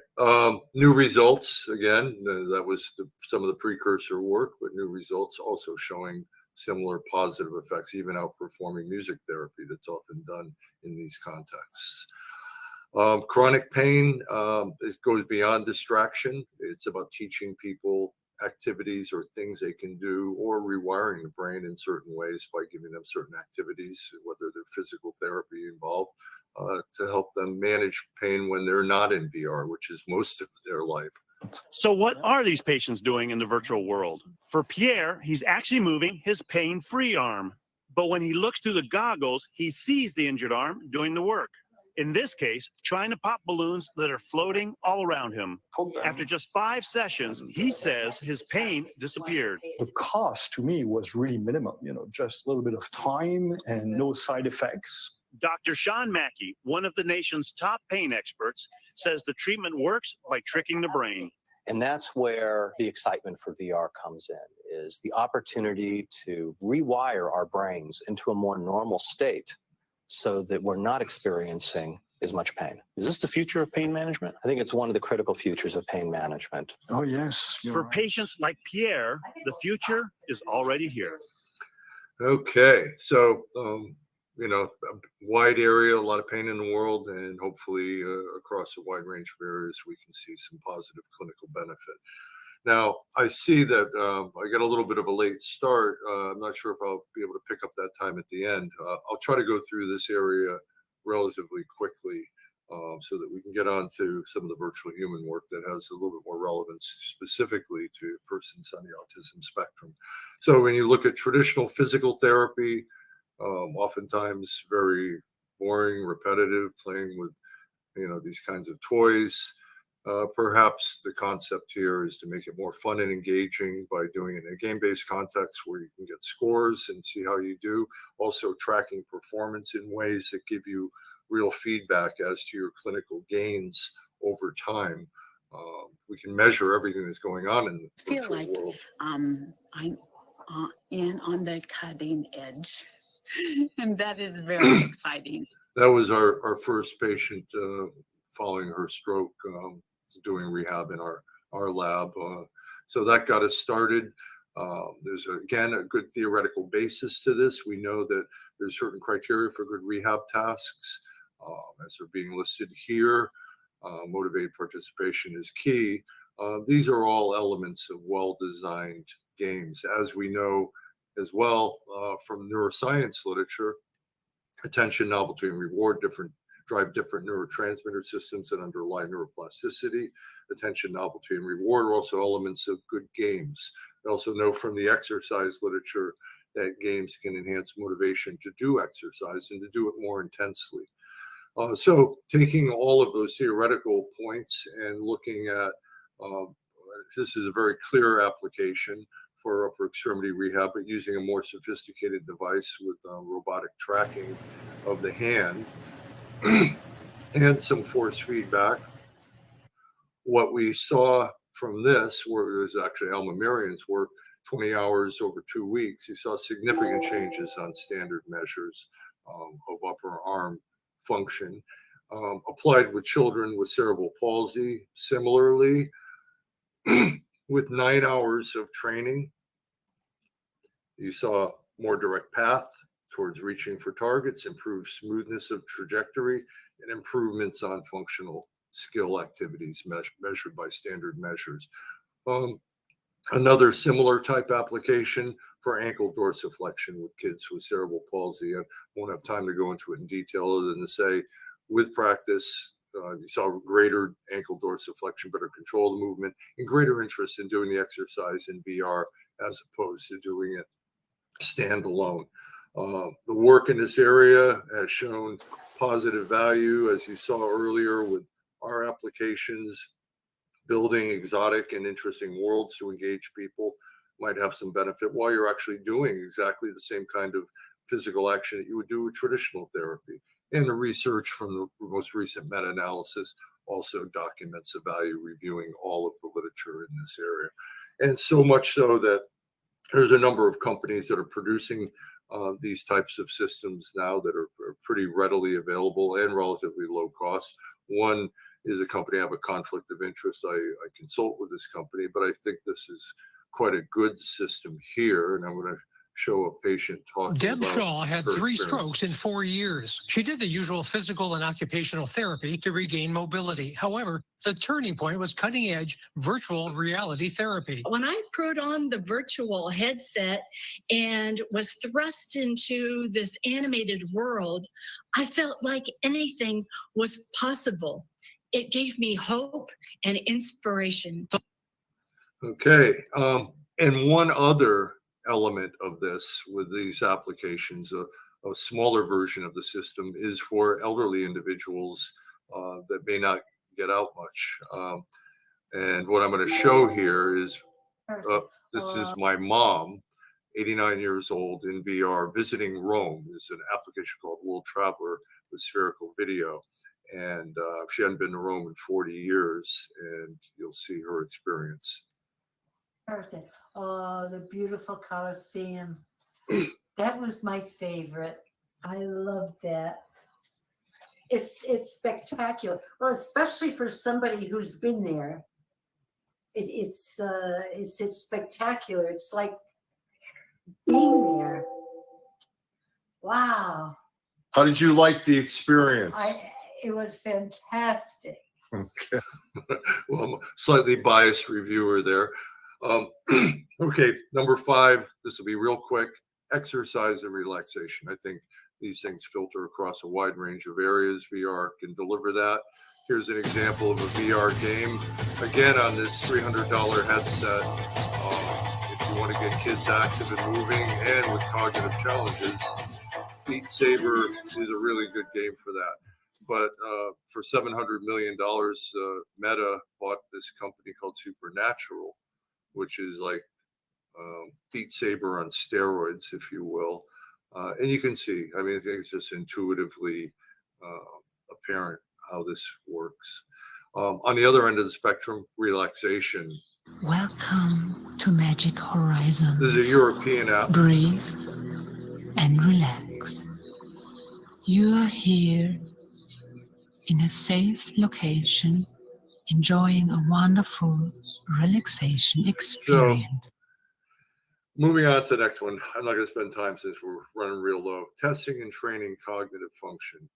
new results again. That was some of the precursor work, but new results also showing similar positive effects, even outperforming music therapy that's often done in these contexts. Chronic pain, it goes beyond distraction. It's about teaching people activities or things they can do, or rewiring the brain in certain ways by giving them certain activities, whether they're physical therapy involved, to help them manage pain when they're not in VR, which is most of their life. So what are these patients doing in the virtual world? For Pierre, he's actually moving his pain-free arm. But when he looks through the goggles, he sees the injured arm doing the work. In this case, trying to pop balloons that are floating all around him. After just 5 sessions, he says his pain disappeared. The cost to me was really minimum, just a little bit of time and no side effects. Dr. Sean Mackey, one of the nation's top pain experts, says the treatment works by tricking the brain. And that's where the excitement for VR comes in, is the opportunity to rewire our brains into a more normal state so that we're not experiencing as much pain. Is this the future of pain management? I think it's one of the critical futures of pain management. Oh, yes. For patients like Pierre, the future is already here. Okay, so, a wide area, a lot of pain in the world, and hopefully across a wide range of areas, we can see some positive clinical benefit. Now, I see that I got a little bit of a late start. I'm not sure if I'll be able to pick up that time at the end. I'll try to go through this area relatively quickly so that we can get on to some of the virtual human work that has a little bit more relevance specifically to persons on the autism spectrum. So when you look at traditional physical therapy, oftentimes very boring, repetitive, playing with, these kinds of toys. Perhaps the concept here is to make it more fun and engaging by doing it in a game-based context where you can get scores and see how you do. Also tracking performance in ways that give you real feedback as to your clinical gains over time. We can measure everything that's going on in the virtual world. I'm on the cutting edge, and that is very exciting. That was our first patient following her stroke, doing rehab in our lab. So that got us started. There's, again, a good theoretical basis to this. We know that there's certain criteria for good rehab tasks, as they're being listed here. Motivated participation is key. These are all elements of well-designed games. As we know as well from neuroscience literature, attention, novelty, and reward drive different neurotransmitter systems that underlie neuroplasticity. Attention, novelty, and reward are also elements of good games. We also know from the exercise literature that games can enhance motivation to do exercise and to do it more intensely. So taking all of those theoretical points and looking at, this is a very clear application for upper extremity rehab, but using a more sophisticated device with robotic tracking of the hand and some force feedback. What we saw from this, where it was actually Alma Marion's work, 20 hours over 2 weeks, you saw significant changes on standard measures of upper arm function. Applied with children with cerebral palsy, similarly, with 9 hours of training, You saw more direct path towards reaching for targets, improved smoothness of trajectory, and improvements on functional skill activities measured by standard measures. Another similar type application for ankle dorsiflexion with kids with cerebral palsy. I won't have time to go into it in detail other than to say, with practice, you saw greater ankle dorsiflexion, better control of the movement, and greater interest in doing the exercise in VR as opposed to doing it standalone. The work in this area has shown positive value, as you saw earlier with our applications. Building exotic and interesting worlds to engage people might have some benefit while you're actually doing exactly the same kind of physical action that you would do with traditional therapy. And the research from the most recent meta-analysis also documents the value, reviewing all of the literature in this area. And so much so that there's a number of companies that are producing these types of systems now that are pretty readily available and relatively low cost. One is a company I have a conflict of interest. I consult with this company, but I think this is quite a good system here. And I'm going to show a patient talking Deb about Shaw had her 3 experience. strokes in 4 years. She did the usual physical and occupational therapy to regain mobility. However, the turning point was cutting-edge virtual reality therapy. When I put on the virtual headset and was thrust into this animated world, I felt like anything was possible. It gave me hope and inspiration. Okay. And one other element of this with these applications, a smaller version of the system, is for elderly individuals that may not get out much. And what I'm going to show here is this is my mom, 89 years old, in VR, visiting Rome. There's an application called World Traveler with spherical video. And she hadn't been to Rome in 40 years, and you'll see her experience. Person. Oh, the beautiful Colosseum. That was my favorite. I loved that. It's spectacular. Well, especially for somebody who's been there. It's spectacular. It's like being there. Wow. How did you like the experience? It was fantastic. Okay. Well, I'm a slightly biased reviewer there. Okay, number 5, this will be real quick. Exercise and relaxation. I think these things filter across a wide range of areas. VR can deliver that. Here's an example of a VR game. Again, on this $300 headset, if you want to get kids active and moving and with cognitive challenges, Beat Saber is a really good game for that. But for $700 million, Meta bought this company called Supernatural, which is like Beat Saber on steroids, if you will. And you can see, I mean, I think it's just intuitively apparent how this works. On the other end of the spectrum, relaxation. Welcome to Magic Horizons. This is a European app. Breathe and relax. You are here in a safe location, enjoying a wonderful relaxation experience. So, moving on to the next one. I'm not going to spend time since we're running real low. Testing and training cognitive function.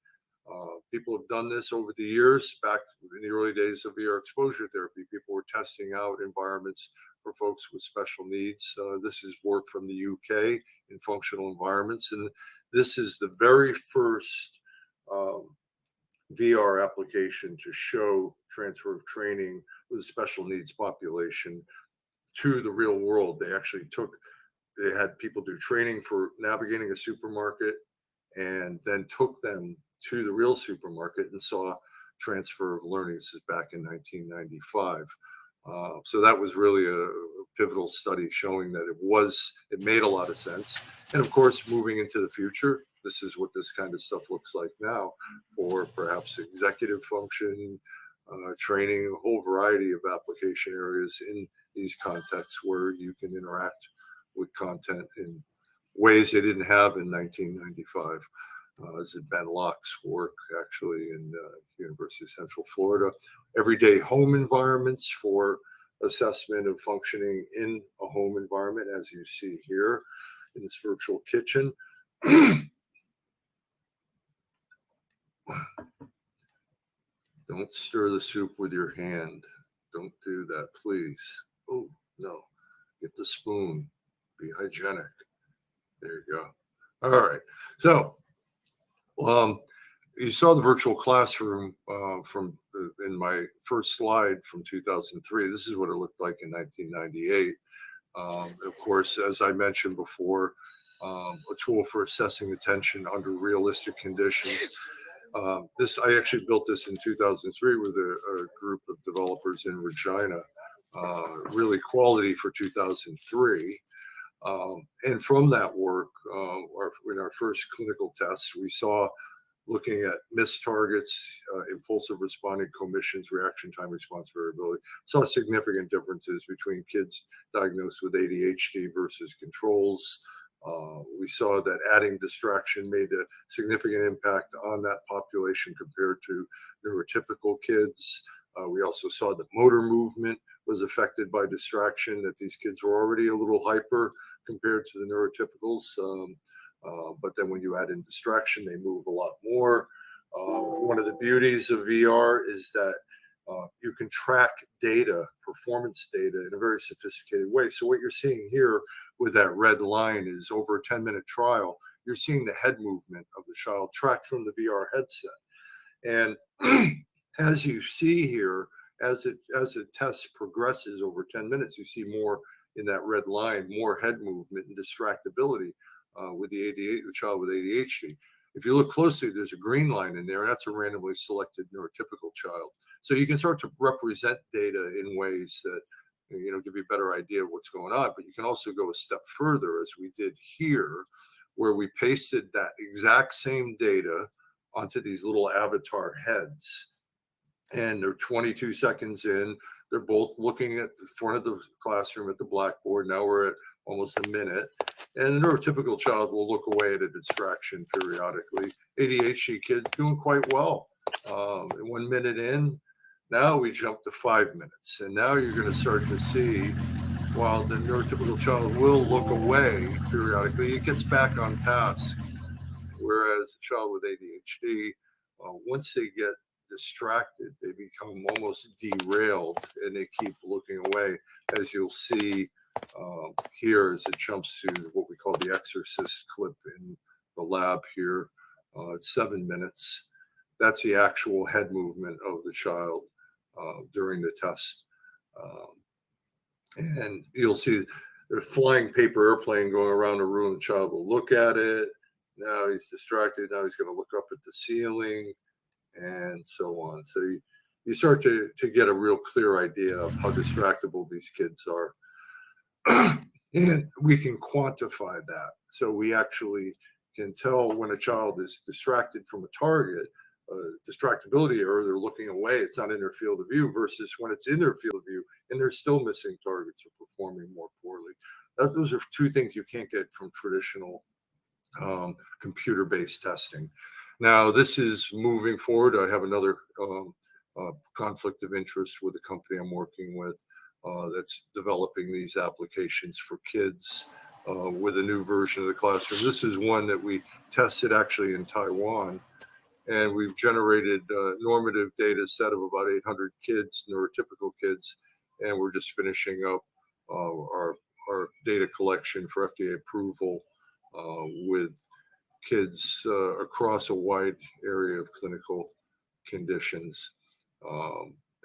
People have done this over the years. Back in the early days of VR exposure therapy, people were testing out environments for folks with special needs. This is work from the UK in functional environments. And this is the very first VR application to show transfer of training with a special needs population to the real world. They had people do training for navigating a supermarket and then took them to the real supermarket and saw transfer of learning. This is back in 1995. So that was really a pivotal study showing that it made a lot of sense. And of course, moving into the future, this is what this kind of stuff looks like now for perhaps executive function, training, a whole variety of application areas in these contexts where you can interact with content in ways they didn't have in 1995. This is Ben Locke's work actually in University of Central Florida. Everyday home environments for assessment of functioning in a home environment, as you see here. in this virtual kitchen. Don't stir the soup with your hand. Don't do that, please. Oh, no. Get the spoon. Be hygienic. There you go. All right. So, you saw the virtual classroom in my first slide from 2003. This is what it looked like in 1998. Of course, as I mentioned before, a tool for assessing attention under realistic conditions. I actually built this in 2003 with a group of developers in Regina, really quality for 2003. And from that work, in our first clinical test, we saw, looking at missed targets, impulsive responding commissions, reaction time response variability, saw significant differences between kids diagnosed with ADHD versus controls. We saw that adding distraction made a significant impact on that population compared to neurotypical kids. We also saw that motor movement was affected by distraction, that these kids were already a little hyper compared to the neurotypicals. But then when you add in distraction, they move a lot more. One of the beauties of VR is that you can track data, performance data, in a very sophisticated way. So what you're seeing here with that red line is over a 10-minute trial. You're seeing the head movement of the child tracked from the VR headset. And as you see here, as the test progresses over 10 minutes, you see more in that red line, more head movement and distractibility with the child with ADHD. If you look closely, there's a green line in there, and that's a randomly selected neurotypical child. So you can start to represent data in ways that, give you a better idea of what's going on. But you can also go a step further, as we did here, where we pasted that exact same data onto these little avatar heads. And they're 22 seconds in. They're both looking at the front of the classroom at the blackboard. Now we're at almost a minute. And the neurotypical child will look away at a distraction periodically. ADHD kids doing quite well. 1 minute in, now we jump to 5 minutes. And now you're going to start to see, while the neurotypical child will look away periodically, it gets back on task. Whereas a child with ADHD, once they get distracted, they become almost derailed and they keep looking away, as you'll see here as it jumps to what we call the exorcist clip in the lab here. It's 7 minutes. That's the actual head movement of the child during the test. And you'll see the flying paper airplane going around the room. The child will look at it. Now he's distracted. Now he's going to look up at the ceiling and so on. So you start to get a real clear idea of how distractible these kids are. And we can quantify that. So we actually can tell when a child is distracted from a target, distractibility, or they're looking away, it's not in their field of view, versus when it's in their field of view and they're still missing targets or performing more poorly. Those are two things you can't get from traditional computer-based testing. Now, this is moving forward. I have another conflict of interest with the company I'm working with that's developing these applications for kids with a new version of the classroom. This is one that we tested actually in Taiwan, and we've generated a normative data set of about 800 kids, neurotypical kids, and we're just finishing up our data collection for FDA approval with kids across a wide area of clinical conditions.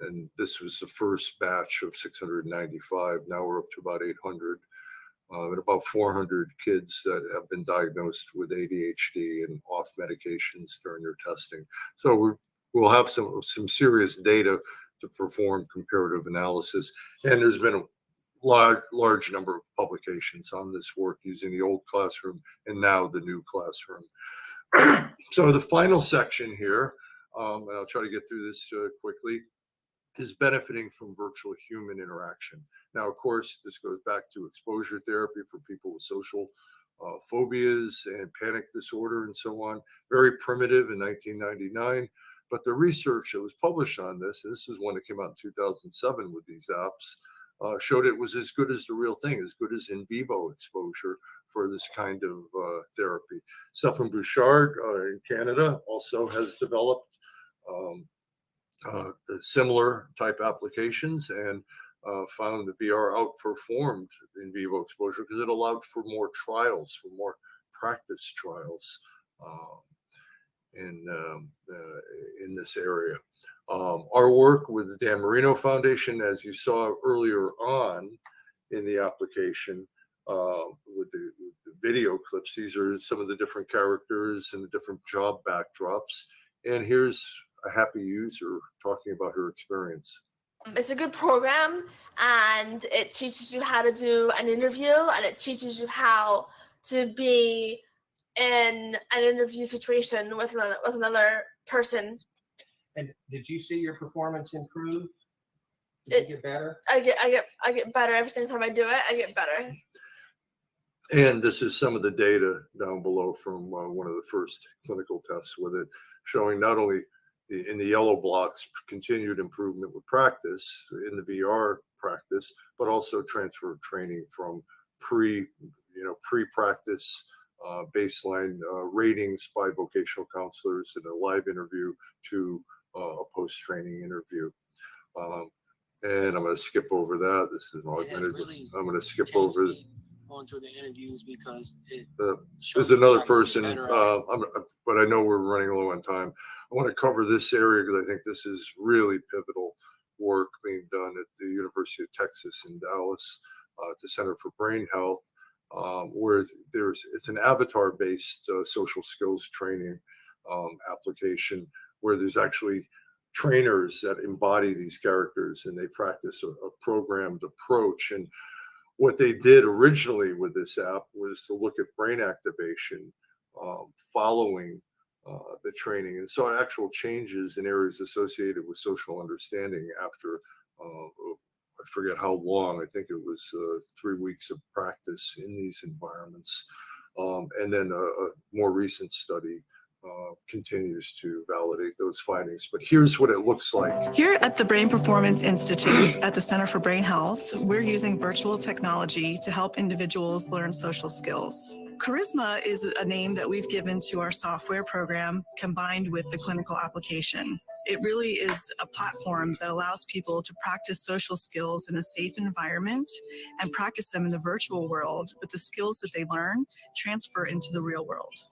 And this was the first batch of 695. Now we're up to about 800, and about 400 kids that have been diagnosed with ADHD and off medications during their testing. So we'll have some serious data to perform comparative analysis. And there's been a large number of publications on this work using the old classroom and now the new classroom. So the final section here, and I'll try to get through this quickly, is benefiting from virtual human interaction. Now, of course, this goes back to exposure therapy for people with social phobias and panic disorder and so on. Very primitive in 1999, but the research that was published on this, and this is one that came out in 2007 with these apps, showed it was as good as the real thing, as good as in vivo exposure for this kind of therapy. Stephan Bouchard in Canada also has developed similar type applications and found the VR outperformed in vivo exposure because it allowed for more trials, for more practice trials in this area. Our work with the Dan Marino Foundation, as you saw earlier on in the application, with the video clips, these are some of the different characters and the different job backdrops. And here's a happy user talking about her experience. It's a good program, and it teaches you how to do an interview, and it teaches you how to be in an interview situation with another person. And did you see your performance improve? Did you get better? I get better every single time I do it. I get better. And this is some of the data down below from one of the first clinical tests with it, showing not only in the yellow blocks continued improvement with practice in the VR practice, but also transfer of training from pre-practice baseline ratings by vocational counselors in a live interview to a post-training interview. And I'm going to skip over that. This is an augmented. I'm going to skip over. Going through the interviews because there's another person, but I know we're running low on time. I want to cover this area because I think this is really pivotal work being done at the University of Texas in Dallas, at the Center for Brain Health, where it's an avatar-based social skills training application where there's actually trainers that embody these characters and they practice a programmed approach. And what they did originally with this app was to look at brain activation following the training and saw actual changes in areas associated with social understanding after, I forget how long, I think it was 3 weeks of practice in these environments. And then a more recent study continues to validate those findings. But here's what it looks like. Here at the Brain Performance Institute at the Center for Brain Health, we're using virtual technology to help individuals learn social skills. Charisma is a name that we've given to our software program combined with the clinical application. It really is a platform that allows people to practice social skills in a safe environment and practice them in the virtual world, but the skills that they learn transfer into the real world.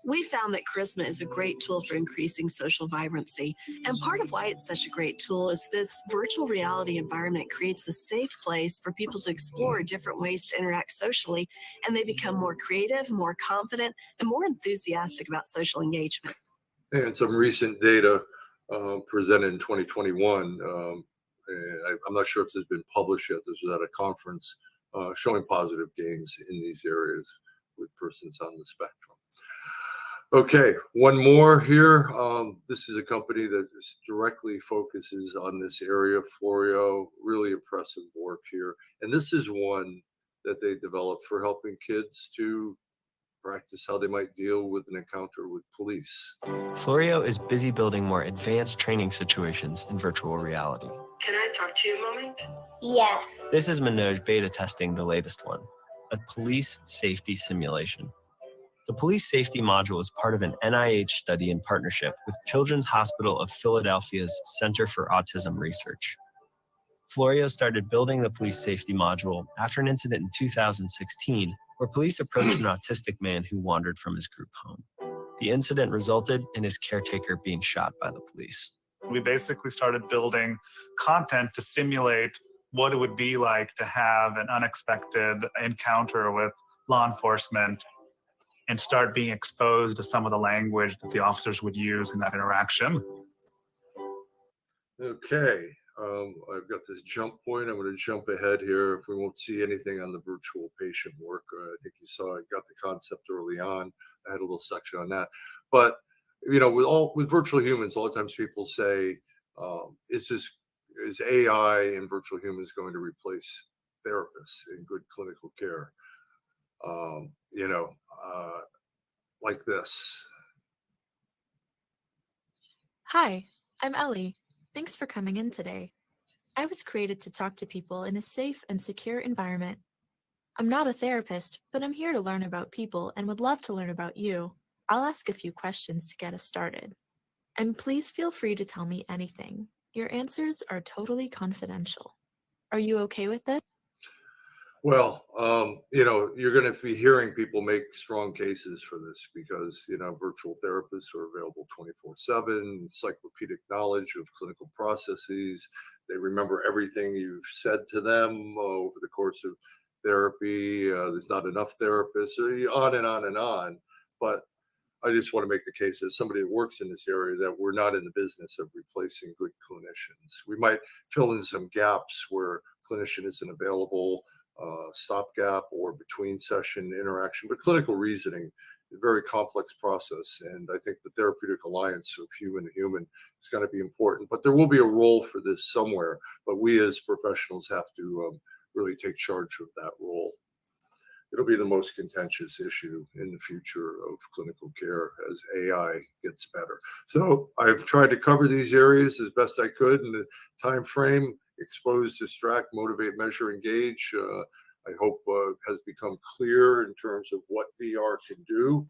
We found that Charisma is a great tool for increasing social vibrancy. And part of why it's such a great tool is this virtual reality environment creates a safe place for people to explore different ways to interact socially, and they become more creative, more confident, and more enthusiastic about social engagement. And some recent data presented in 2021, and I'm not sure if this has been published yet, this was at a conference, showing positive gains in these areas with persons on the spectrum. Okay, one more here. This is a company that directly focuses on this area, Florio. Really impressive work here. And this is one that they developed for helping kids to practice how they might deal with an encounter with police. Florio is busy building more advanced training situations in virtual reality. Can I talk to you a moment? Yes. This is Manoj beta testing the latest one, a police safety simulation. The police safety module is part of an NIH study in partnership with Children's Hospital of Philadelphia's Center for Autism Research. Florio started building the police safety module after an incident in 2016 where police approached an autistic man who wandered from his group home. The incident resulted in his caretaker being shot by the police. We basically started building content to simulate what it would be like to have an unexpected encounter with law enforcement and start being exposed to some of the language that the officers would use in that interaction. Okay, I've got this jump point. I'm going to jump ahead here. If we won't see anything on the virtual patient work, I think you saw I got the concept early on. I had a little section on that. But you know, with virtual humans, a lot of times people say, is AI and virtual humans going to replace therapists in good clinical care? Like this. Hi, I'm Ellie. Thanks for coming in today. I was created to talk to people in a safe and secure environment. I'm not a therapist, but I'm here to learn about people and would love to learn about you. I'll ask a few questions to get us started. And please feel free to tell me anything. Your answers are totally confidential. Are you okay with this? Well, you're going to be hearing people make strong cases for this because, virtual therapists are available 24/7, encyclopedic knowledge of clinical processes. They remember everything you've said to them over the course of therapy. There's not enough therapists, on and on and on. But I just want to make the case as somebody that works in this area that we're not in the business of replacing good clinicians. We might fill in some gaps where clinician isn't available, stopgap or between session interaction, but clinical reasoning is a very complex process. And I think the therapeutic alliance of human to human is going to be important, but there will be a role for this somewhere. But we as professionals have to really take charge of that role. It'll be the most contentious issue in the future of clinical care as AI gets better. So I've tried to cover these areas as best I could in the time frame. Expose, distract, motivate, measure, engage. I hope has become clear in terms of what VR can do.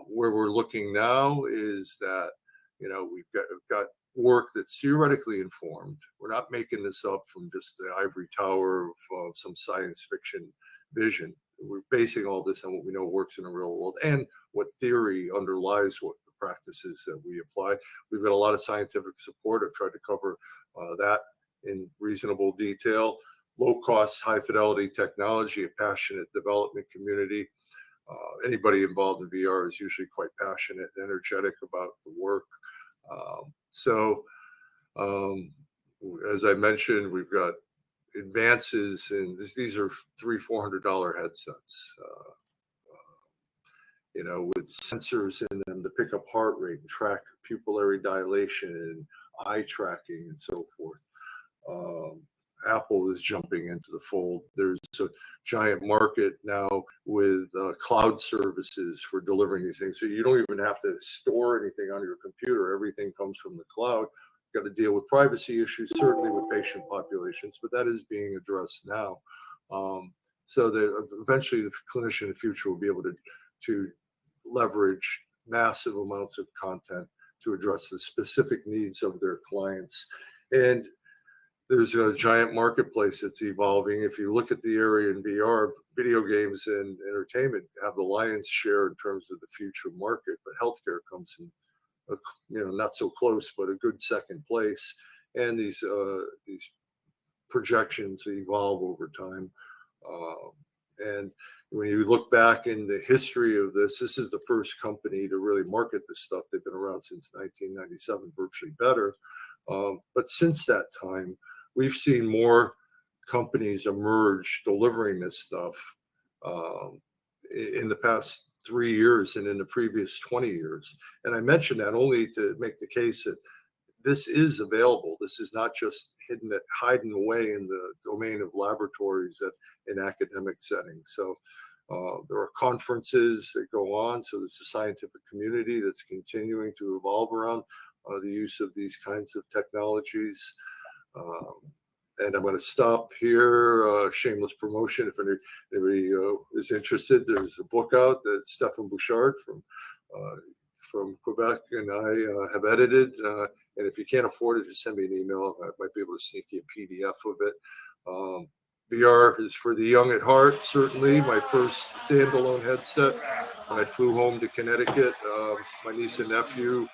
Where we're looking now is that we've got work that's theoretically informed. We're not making this up from just the ivory tower of some science fiction vision. We're basing all this on what we know works in the real world and what theory underlies what the practices that we apply. We've got a lot of scientific support. I've tried to cover that in reasonable detail. Low cost, high fidelity technology, a passionate development community. Anybody involved in VR is usually quite passionate and energetic about the work. As I mentioned, we've got advances in these are $300-400 headsets, with sensors in them to pick up heart rate and track pupillary dilation and eye tracking and so forth. Apple is jumping into the fold. There's a giant market now with cloud services for delivering these things. So you don't even have to store anything on your computer. Everything comes from the cloud. Got to deal with privacy issues, certainly with patient populations, but that is being addressed now. So that eventually the clinician in the future will be able to leverage massive amounts of content to address the specific needs of their clients. And there's a giant marketplace that's evolving. If you look at the area in VR, video games and entertainment have the lion's share in terms of the future market, but healthcare comes in not so close, but a good second place. And these projections evolve over time. And when you look back in the history of this is the first company to really market this stuff. They've been around since 1997, virtually better. But since that time, we've seen more companies emerge delivering this stuff in the past 3 years and in the previous 20 years. And I mention that only to make the case that this is available. This is not just hiding away in the domain of laboratories in academic settings. So there are conferences that go on. So there's a scientific community that's continuing to evolve around the use of these kinds of technologies. And I'm going to stop here. Shameless promotion. If anybody is interested, there's a book out that Stefan Bouchard from Quebec and I have edited. And if you can't afford it, just send me an email. I might be able to sneak you a PDF of it. VR is for the young at heart, certainly. My first standalone headset when I flew home to Connecticut. My niece and nephew,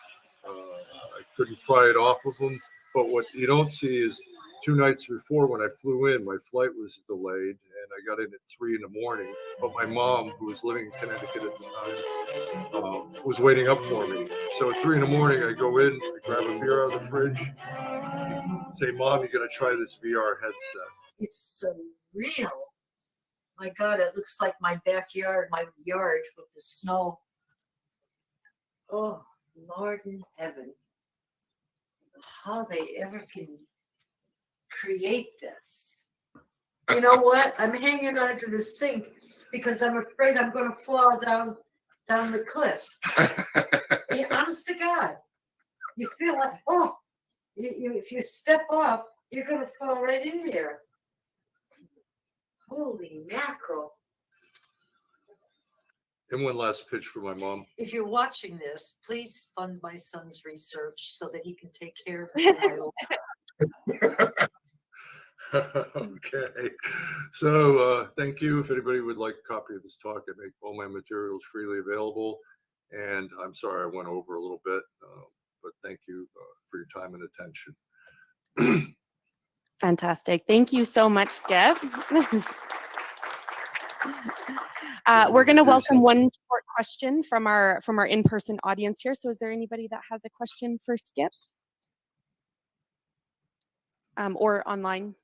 I couldn't pry it off of them. But what you don't see is 2 nights before when I flew in, my flight was delayed and I got in at 3 a.m. But my mom, who was living in Connecticut at the time, was waiting up for me. So at 3 a.m, I go in, I grab a beer out of the fridge, say, "Mom, you got to try this VR headset." It's surreal. My God, it looks like my backyard, my yard with the snow. Oh, Lord in heaven. How they ever can create this. You know what? I'm hanging onto the sink because I'm afraid I'm going to fall down the cliff. Yeah, honest to God. You feel like, if you step off, you're going to fall right in there. Holy mackerel. And one last pitch for my mom. If you're watching this, please fund my son's research so that he can take care of it. Okay. So thank you. If anybody would like a copy of this talk, I make all my materials freely available. And I'm sorry I went over a little bit, but thank you for your time and attention. Fantastic. Thank you so much, Skip. We're going to welcome one short question from our in-person audience here. So is there anybody that has a question for Skip? Or online,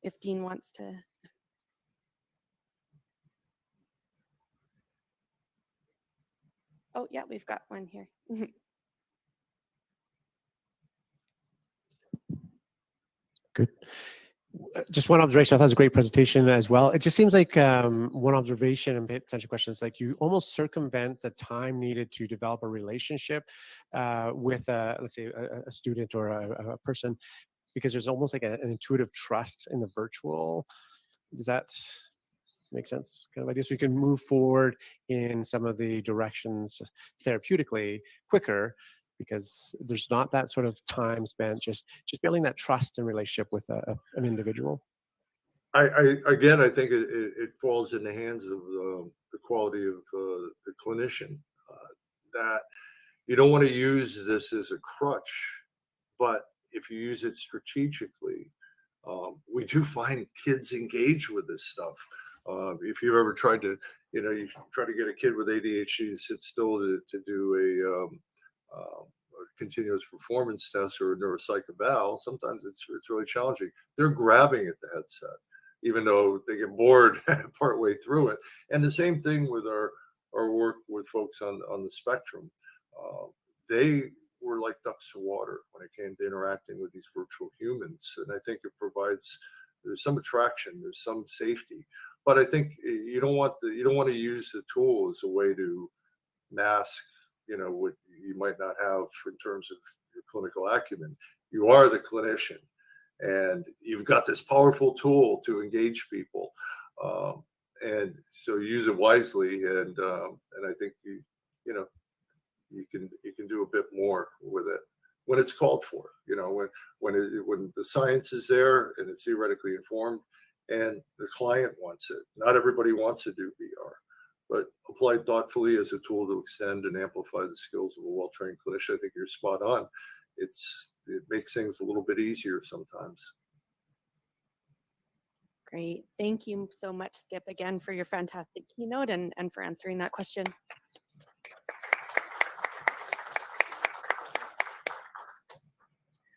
if Dean wants to. Oh, yeah, we've got one here. Good. Just one observation. I thought it was a great presentation as well. It just seems like one observation and potential questions, like you almost circumvent the time needed to develop a relationship with, let's say, a student or a person, because there's almost like an intuitive trust in the virtual. Does that make sense? Kind of idea. So you can move forward in some of the directions therapeutically quicker, because there's not that sort of time spent just building that trust and relationship with an individual. Again, I think it falls in the hands of the quality of the clinician. That you don't want to use this as a crutch, but if you use it strategically, we do find kids engage with this stuff. If you've ever tried to, you try to get a kid with ADHD to sit still to do a continuous performance test or a neuropsych eval, sometimes it's really challenging. They're grabbing at the headset, even though they get bored partway through it. And the same thing with our work with folks on the spectrum. They were like ducks to water when it came to interacting with these virtual humans. And I think there's some attraction, there's some safety. But I think you don't want to use the tool as a way to mask, what you might not have in terms of your clinical acumen. You are the clinician, and you've got this powerful tool to engage people, and so use it wisely. And I think you can do a bit more with it when it's called for. When the science is there and it's theoretically informed, and the client wants it. Not everybody wants to do VR. But applied thoughtfully as a tool to extend and amplify the skills of a well-trained clinician, I think you're spot on. It makes things a little bit easier sometimes. Great. Thank you so much, Skip, again for your fantastic keynote and for answering that question.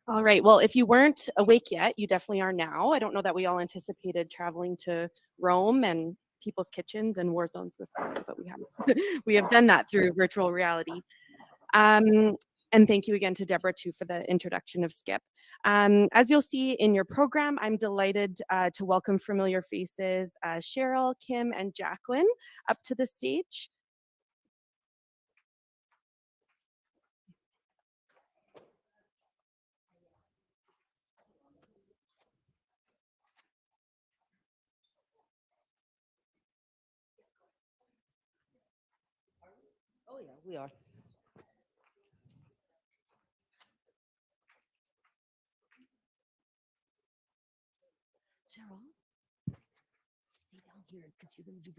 All right. Well, if you weren't awake yet, you definitely are now. I don't know that we all anticipated traveling to Rome and people's kitchens and war zones this morning, but we have done that through virtual reality. And thank you again to Deborah too for the introduction of Skip. As you'll see in your program, I'm delighted to welcome familiar faces Cheryl, Kim, and Jacqueline up to the stage. Oh yeah, we are. Cheryl, stay down here because you're going to do